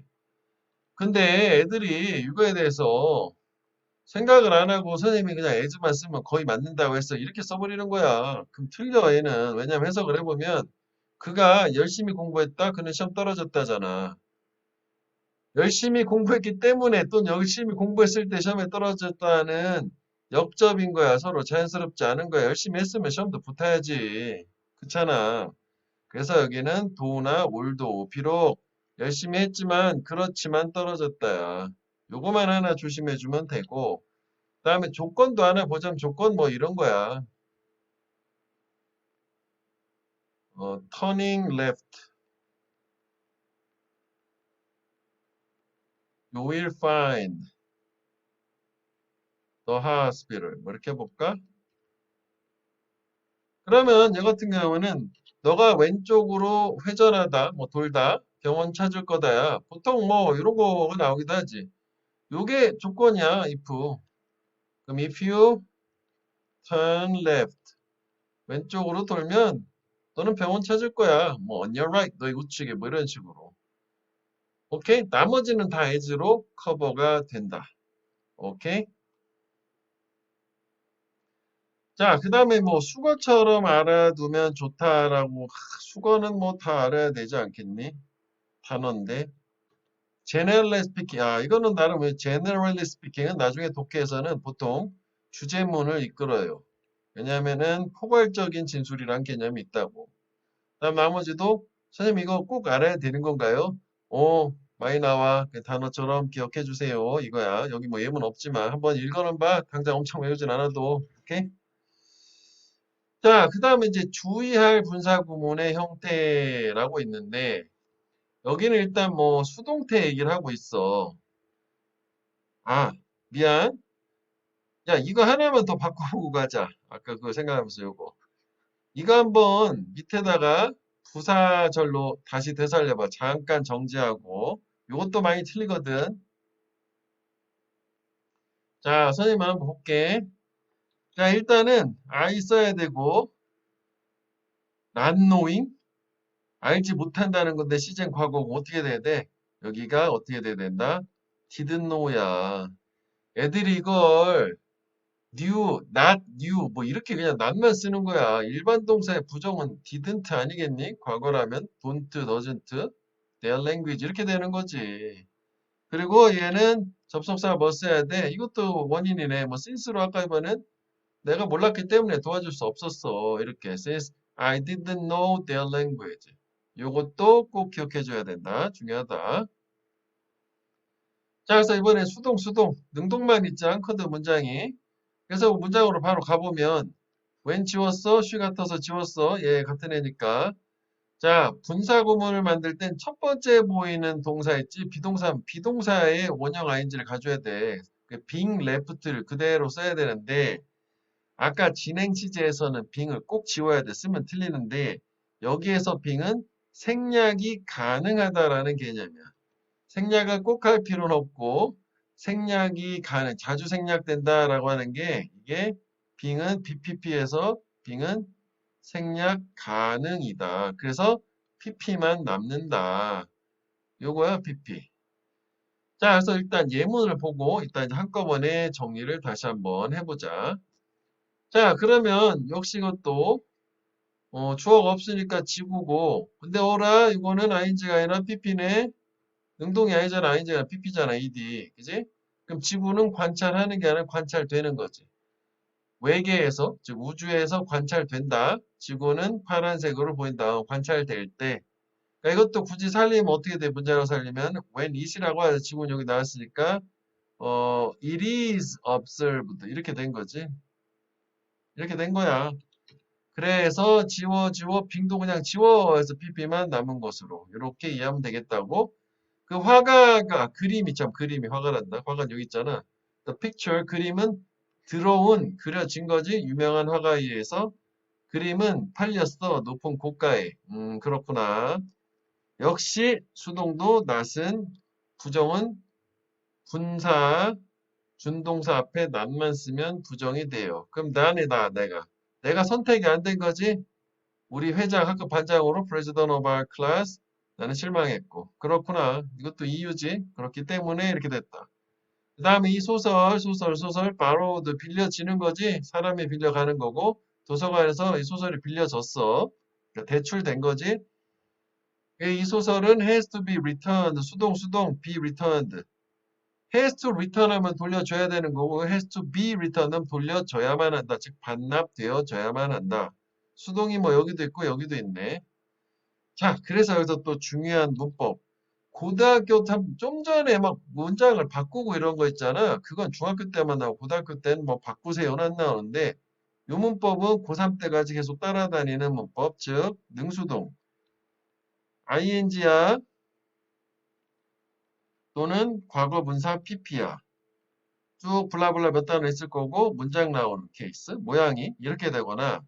근데 애들이 이거에 대해서 생각을 안 하고 선생님이 그냥 as만 쓰면 거의 맞는다고 했어. 이렇게 써버리는 거야. 그럼 틀려 얘는. 왜냐면 해석을 해보면 그가 열심히 공부했다. 그는 시험 떨어졌다잖아. 열심히 공부했기 때문에 또 열심히 공부했을 때 시험에 떨어졌다는 역접인 거야. 서로 자연스럽지 않은 거야. 열심히 했으면 시험도 붙어야지. 그렇잖아. 그래서 여기는 도나 올도 비록 열심히 했지만 그렇지만 떨어졌다야. 요거만 하나 조심해 주면 되고 그다음에 조건도 하나 보자면 조건 뭐 이런 거야. turning left, you will find the hospital. 뭐 이렇게 해볼까? 그러면 얘 같은 경우는 너가 왼쪽으로 회전하다, 뭐 돌다, 병원 찾을 거다야. 보통 뭐 이런 거가 나오기도 하지. 요게 조건이야, if. 그럼 if you turn left, 왼쪽으로 돌면 너는 병원 찾을 거야. 뭐 on your right, 너의 우측에 뭐 이런 식으로. 오케이? 나머지는 다 as로 커버가 된다. 오케이? 자, 그 다음에 뭐 수거처럼 알아두면 좋다라고 수거는 뭐 다 알아야 되지 않겠니? 단어인데. generally speaking, 이거는 나름 왜 generally speaking은 나중에 독해에서는 보통 주제문을 이끌어요. 왜냐하면은 포괄적인 진술이란 개념이 있다고. 그다음 나머지도 선생님 이거 꼭 알아야 되는 건가요? 많이 나와. 그 단어처럼 기억해 주세요. 이거야. 여기 뭐 예문 없지만 한번 읽어는 봐. 당장 엄청 외우진 않아도. 오케이? 자, 그 다음에 이제 주의할 분사구문의 형태라고 있는데 여기는 일단 뭐 수동태 얘기를 하고 있어. 아, 미안. 야, 이거 하나만 더 바꾸고 가자. 아까 그거 생각하면서 요거. 이거 한번 밑에다가 부사절로 다시 되살려봐. 잠깐 정지하고. 요것도 많이 틀리거든. 자, 선생님 한번 볼게. 자, 일단은 I 써야 되고, not knowing. 알지 못한다는 건데 시제 과거고 어떻게 돼야 돼? 여기가 어떻게 돼야 된다? didn't know야. 애들이 이걸 knew, not knew 뭐 이렇게 그냥 not만 쓰는 거야. 일반 동사의 부정은 didn't 아니겠니? 과거라면 don't, doesn't, their language 이렇게 되는 거지. 그리고 얘는 접속사 뭐 써야 돼? 이것도 원인이네. 뭐 since로 아까 이번엔 내가 몰랐기 때문에 도와줄 수 없었어. 이렇게 since I didn't know their language. 요것도 꼭 기억해 줘야 된다. 중요하다. 자, 그래서 이번에 수동 능동만 있지 않거든 문장이. 그래서 문장으로 바로 가보면 웬 지웠어? 쉬 같아서 지웠어. 얘 같은 애니까. 자, 분사 구문을 만들 땐 첫 번째 보이는 동사 있지? 비동사의 원형 ing를 가져야 돼. 그 being left를 그대로 써야 되는데 아까 진행 시제에서는 being을 꼭 지워야 돼. 쓰면 틀리는데 여기에서 being은 생략이 가능하다라는 개념이야. 생략을 꼭 할 필요는 없고 생략이 자주 생략된다라고 하는 게 이게 빙은 BPP에서 빙은 생략 가능이다. 그래서 PP만 남는다. 요거야 PP. 자, 그래서 일단 예문을 보고 일단 이제 한꺼번에 정리를 다시 한번 해보자. 자, 그러면 역시 이것도 주어가 없으니까 지구고, 근데 어라 이거는 ing가 아니라 pp네. 능동이 아니잖아. ing가 pp잖아. ed. 그지? 그럼 지구는 관찰하는 게 아니라 관찰되는 거지. 외계에서, 즉 우주에서 관찰된다. 지구는 파란색으로 보인다. 관찰될 때. 그러니까 이것도 굳이 살리면 어떻게 돼? 문장으로 살리면 when it이라고 해서 지구는 여기 나왔으니까 it is observed 이렇게 된 거지. 이렇게 된 거야. 그래서 지워 빙도 그냥 지워서 pp만 남은 것으로 이렇게 이해하면 되겠다고. 그 화가가 그림이 참 그림이 화가란다. 화가 여기 있잖아. The picture 그림은 들어온 그려진 거지. 유명한 화가에 의해서 그림은 팔렸어. 높은 고가에. 그렇구나. 역시 수동도 낫은 부정은 분사 준동사 앞에 난만 쓰면 부정이 돼요. 그럼 난이다 내가 선택이 안 된 거지. 우리 회장 학급 반장으로 President of our class 나는 실망했고 그렇구나. 이것도 이유지. 그렇기 때문에 이렇게 됐다. 그 다음에 이 소설 borrowed 빌려지는 거지. 사람이 빌려가는 거고 도서관에서 이 소설이 빌려졌어. 그러니까 대출된 거지. 이 소설은 has to be returned 수동 be returned has to return 하면 돌려줘야 되는 거고 has to be returned 하면 돌려줘야만 한다. 즉 반납되어져야만 한다. 수동이 뭐 여기도 있고 여기도 있네. 자, 그래서 여기서 또 중요한 문법. 고등학교 좀 전에 막 문장을 바꾸고 이런 거 있잖아. 그건 중학교 때만 나오고 고등학교 때는 뭐 바꾸세요는 안 나오는데 이 문법은 고3 때까지 계속 따라다니는 문법. 즉 능수동 ing야 또는 과거분사 pp야. 쭉 블라블라 몇 단어 있을 거고 문장 나오는 케이스 모양이 이렇게 되거나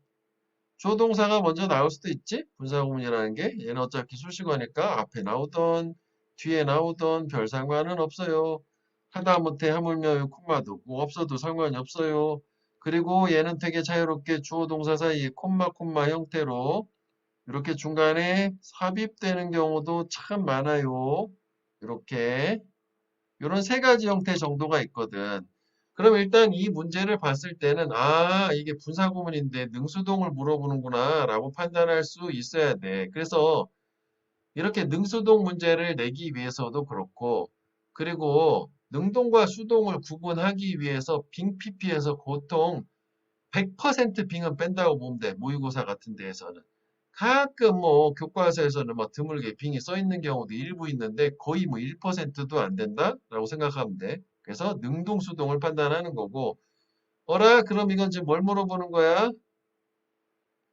조동사가 먼저 나올 수도 있지. 분사구문이라는 게 얘는 어차피 수식어니까 앞에 나오던 뒤에 나오던 별 상관은 없어요. 하다못해 하물며 콤마도 뭐 없어도 상관이 없어요. 그리고 얘는 되게 자유롭게 주어 동사 사이에 콤마 형태로 이렇게 중간에 삽입되는 경우도 참 많아요. 이렇게 이런 세 가지 형태 정도가 있거든. 그럼 일단 이 문제를 봤을 때는 이게 분사구문인데 능수동을 물어보는구나 라고 판단할 수 있어야 돼. 그래서 이렇게 능수동 문제를 내기 위해서도 그렇고 그리고 능동과 수동을 구분하기 위해서 빙 PP에서 보통 100% 빙은 뺀다고 보면 돼. 모의고사 같은 데에서는. 가끔 뭐 교과서에서는 뭐 드물게 빙이 써 있는 경우도 일부 있는데 거의 뭐 1%도 안 된다라고 생각하면 돼. 그래서 능동 수동을 판단하는 거고 어라 그럼 이건 지금 뭘 물어보는 거야?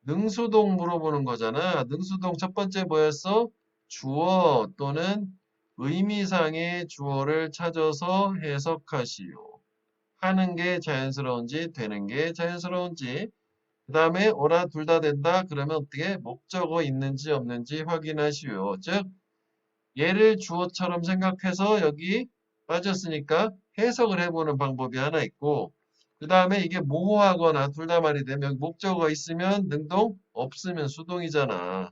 능수동 물어보는 거잖아. 능수동 첫 번째 뭐였어? 주어 또는 의미상의 주어를 찾아서 해석하시오. 하는 게 자연스러운지 되는 게 자연스러운지 그 다음에 오라 둘 다 된다 그러면 어떻게 목적어 있는지 없는지 확인하시오. 즉 얘를 주어처럼 생각해서 여기 빠졌으니까 해석을 해보는 방법이 하나 있고 그 다음에 이게 모호하거나 둘 다 말이 되면 여기 목적어 있으면 능동 없으면 수동이잖아.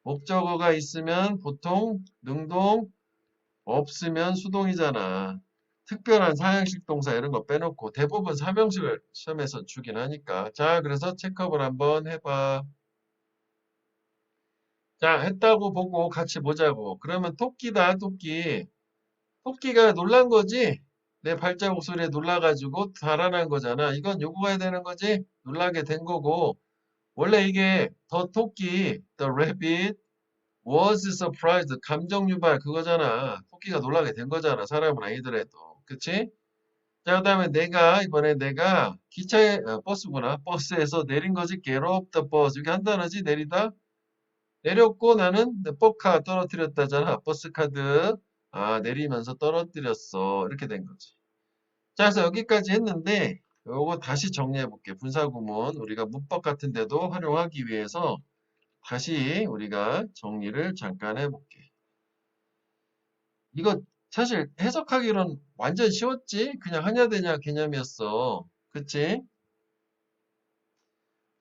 목적어가 있으면 보통 능동 없으면 수동이잖아. 특별한 사형식 동사 이런 거 빼놓고 대부분 삼형식을 시험에서 주긴 하니까. 자, 그래서 체크업을 한번 해봐. 자, 했다고 보고 같이 보자고. 그러면 토끼다, 토끼. 토끼가 놀란 거지? 내 발자국 소리에 놀라가지고 달아난 거잖아. 이건 요구가 해야 되는 거지? 놀라게 된 거고. 원래 이게 더 토끼, the rabbit was surprised. 감정 유발 그거잖아. 토끼가 놀라게 된 거잖아. 사람은 아니더라도. 그치? 자, 그 다음에 이번에 내가 기차에, 버스구나. 버스에서 내린 거지. get off the bus. 이게 한 단어지. 내리다. 내렸고 나는 버카 떨어뜨렸다잖아. 버스 카드. 내리면서 떨어뜨렸어. 이렇게 된 거지. 자, 그래서 여기까지 했는데, 요거 다시 정리해 볼게. 분사구문. 우리가 문법 같은 데도 활용하기 위해서 다시 우리가 정리를 잠깐 해볼게. 이거 사실 해석하기로는 완전 쉬웠지? 그냥 하냐 되냐 개념이었어. 그치?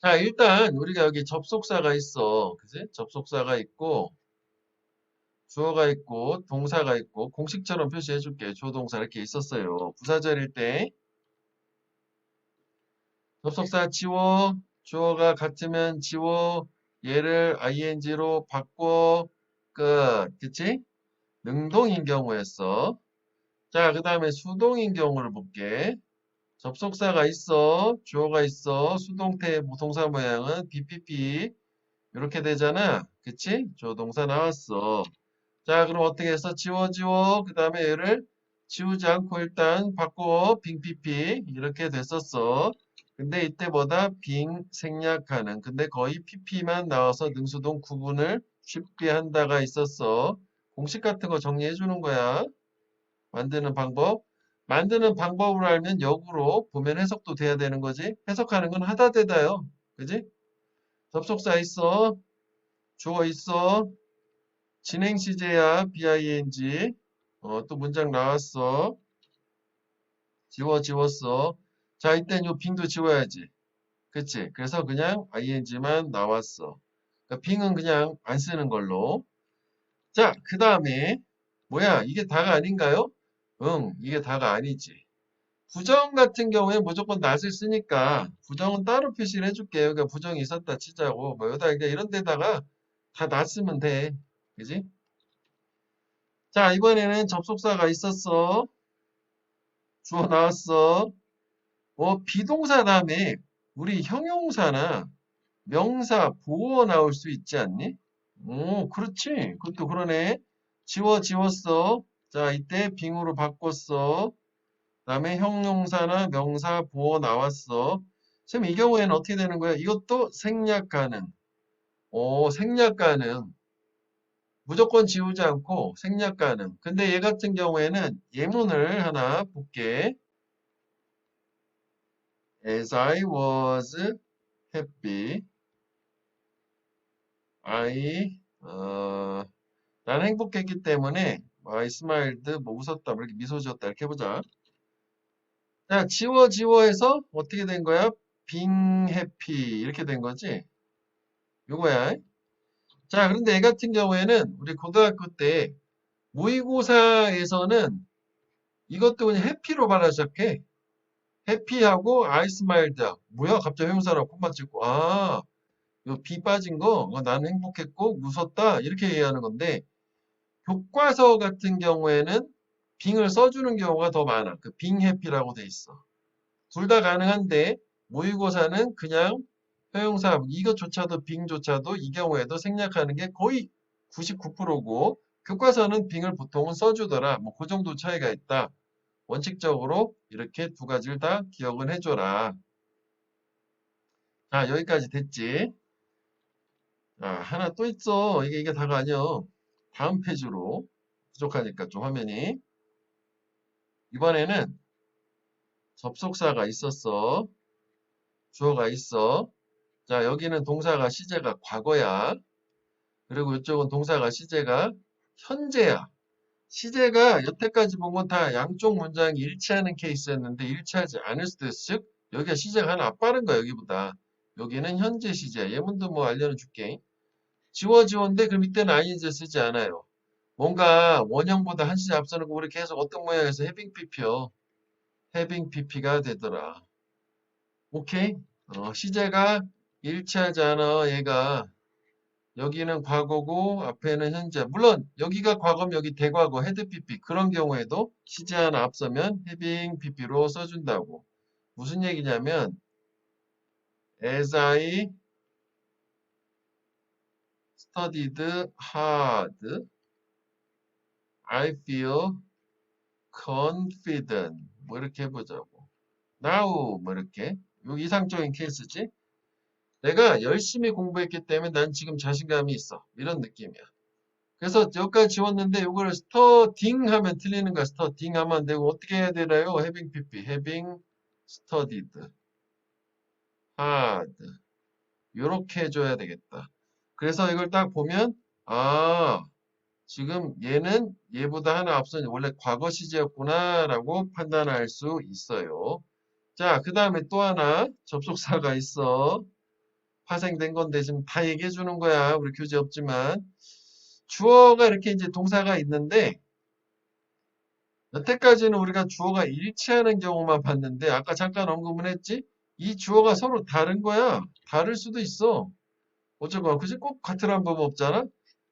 자, 일단 우리가 여기 접속사가 있어. 그치? 접속사가 있고 주어가 있고 동사가 있고 공식처럼 표시해 줄게. 주어 동사 이렇게 있었어요. 부사절일 때 접속사 지워, 주어가 같으면 지워, 얘를 ing로 바꿔, 끝. 그치? 능동인 경우였어. 자, 그 다음에 수동인 경우를 볼게. 접속사가 있어, 주어가 있어, 수동태 동사 모양은 BPP 이렇게 되잖아. 그치? 주어 동사 나왔어. 자, 그럼 어떻게 해서 지워 지워 그 다음에 얘를 지우지 않고 일단 바꿔 빙 PP 이렇게 됐었어. 근데 이때 뭐다? 빙 생략하는. 근데 거의 PP만 나와서 능수동 구분을 쉽게 한다가 있었어. 공식 같은 거 정리해 주는 거야. 만드는 방법. 만드는 방법을 알면 역으로 보면 해석도 돼야 되는 거지. 해석하는 건 하다 되다요. 그지? 접속사 있어. 주어 있어. 진행 시제야 BING. 또 문장 나왔어. 지웠어. 자, 이땐 요 빙도 지워야지. 그치? 그래서 그냥 ING만 나왔어. 그러니까 빙은 그냥 안 쓰는 걸로. 자, 그 다음에 뭐야? 이게 다가 아닌가요? 응, 이게 다가 아니지. 부정 같은 경우에 무조건 낫을 쓰니까 부정은 따로 표시를 해줄게요. 그러니까 부정이 있었다 치자고. 뭐 여기다 이런 데다가 다 놨으면 돼. 그지? 자, 이번에는 접속사가 있었어. 주어 나왔어. 비동사 다음에 우리 형용사나 명사, 보어 나올 수 있지 않니? 오, 그렇지. 그것도 그러네. 지웠어. 자, 이때 빙으로 바꿨어. 그다음에 형용사나 명사, 보어 나왔어. 선생님, 이 경우에는 어떻게 되는 거야? 이것도 생략 가능. 생략 가능. 무조건 지우지 않고 생략 가능. 근데 얘 같은 경우에는 예문을 하나 볼게. As I was happy, 난 행복했기 때문에 I smiled, 뭐 웃었다, 뭐 이렇게 미소 지었다 이렇게 해보자. 자, 지워해서 어떻게 된 거야? being happy 이렇게 된 거지. 요거야. 자, 그런데 얘 같은 경우에는 우리 고등학교 때 모의고사에서는 이것도 그냥 해피로 받아 시작해. 해피하고 I smiled. 뭐야? 갑자기 형용사라고 콤마 찍고. 요 비 빠진 거, 나는 행복했고 웃었다 이렇게 얘기하는 건데 교과서 같은 경우에는 빙을 써주는 경우가 더 많아. 그 빙 해피라고 돼 있어. 둘 다 가능한데 모의고사는 그냥 형용사 이것조차도 빙조차도 이 경우에도 생략하는 게 거의 99%고 교과서는 빙을 보통은 써주더라. 뭐 그 정도 차이가 있다. 원칙적으로 이렇게 두 가지를 다 기억을 해줘라. 자, 여기까지 됐지? 하나 또 있어. 이게 다가 아니여. 다음 페이지로 부족하니까 좀 화면이. 이번에는 접속사가 있었어. 주어가 있어. 자, 여기는 동사가 시제가 과거야. 그리고 이쪽은 동사가 시제가 현재야. 시제가 여태까지 본 건 다 양쪽 문장이 일치하는 케이스였는데 일치하지 않을 수도 있어. 즉, 여기가 시제가 하나 빠른 거야, 여기보다. 여기는 현재 시제야. 예문도 뭐 알려는 줄게. 지워인데 그럼 이때는 ing 쓰지 않아요. 뭔가 원형보다 한 시제 앞서는 거 우리 계속 어떤 모양에서 having pp요. having pp가 되더라. 오케이? 시제가 일치하지 않아, 얘가. 여기는 과거고 앞에는 현재. 물론 여기가 과거면 여기 대과거 헤드 pp 그런 경우에도 시제 하나 앞서면 having pp로 써준다고. 무슨 얘기냐면 as I studied hard, I feel confident. 뭐 이렇게 해보자고. Now 뭐 이렇게. 요 이상적인 케이스지. 내가 열심히 공부했기 때문에 난 지금 자신감이 있어. 이런 느낌이야. 그래서 여기까지 지웠는데 이거를 스터딩 하면 틀리는 거야. 스터딩 하면 안 되고 어떻게 해야 되나요? having pp, having studied hard 이렇게 해줘야 되겠다. 그래서 이걸 딱 보면 지금 얘는 얘보다 하나 앞선 원래 과거 시제였구나 라고 판단할 수 있어요. 자, 그 다음에 또 하나 접속사가 있어. 파생된 건데 지금 다 얘기해 주는 거야. 우리 교재 없지만. 주어가 이렇게 이제 동사가 있는데 여태까지는 우리가 주어가 일치하는 경우만 봤는데 아까 잠깐 언급은 했지? 이 주어가 서로 다른 거야. 다를 수도 있어. 어쩌고 그지? 꼭 같으란 법 없잖아.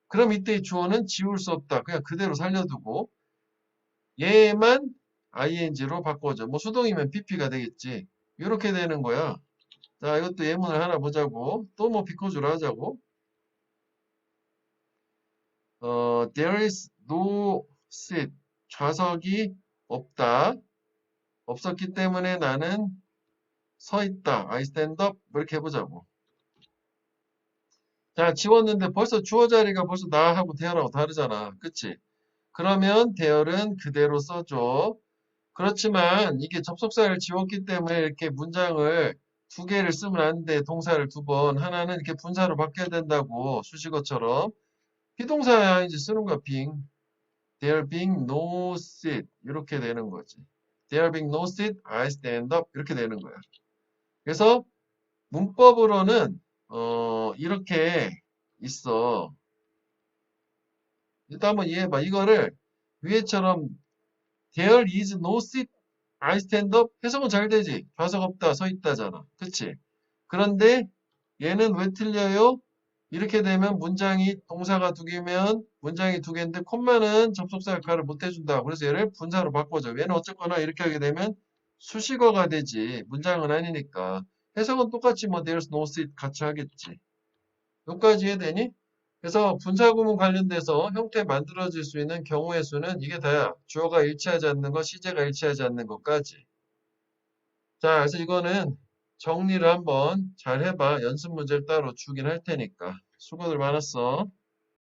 그럼 이때 이 주어는 지울 수 없다. 그냥 그대로 살려두고 얘만 ing로 바꿔줘. 뭐 수동이면 pp가 되겠지. 이렇게 되는 거야. 자, 이것도 예문을 하나 보자고. 또 뭐 비코즈로 하자고. There is no seat. 좌석이 없다. 없었기 때문에 나는 서 있다. I stand up. 이렇게 해보자고. 자, 지웠는데 벌써 주어 자리가 벌써 나하고 대열하고 다르잖아. 그치? 그러면 대열은 그대로 써줘. 그렇지만 이게 접속사를 지웠기 때문에 이렇게 문장을 두 개를 쓰면 안 돼. 동사를 두 번. 하나는 이렇게 분사로 바뀌어야 된다고. 수식어처럼. 비동사야 이제 쓰는 거야. being. There being no seat. 이렇게 되는 거지. There being no seat, I stand up. 이렇게 되는 거야. 그래서 문법으로는 이렇게 있어. 일단 한번 이해해봐. 이거를 위에처럼 There is no seat, I stand up 해석은 잘 되지. 좌석 없다, 서 있다잖아. 그치? 그런데 얘는 왜 틀려요? 이렇게 되면 문장이 동사가 두 개면 문장이 두 개인데 콤마는 접속사 역할을 못 해준다. 그래서 얘를 분사로 바꿔줘. 얘는 어쨌거나 이렇게 하게 되면 수식어가 되지. 문장은 아니니까. 해석은 똑같이 뭐 there's no seat 같이 하겠지. 여기까지 이해되니? 그래서 분사구문 관련돼서 형태 만들어질 수 있는 경우의 수는 이게 다야. 주어가 일치하지 않는 것, 시제가 일치하지 않는 것까지. 자, 그래서 이거는 정리를 한번 잘 해봐. 연습 문제를 따로 주긴 할 테니까. 수고들 많았어.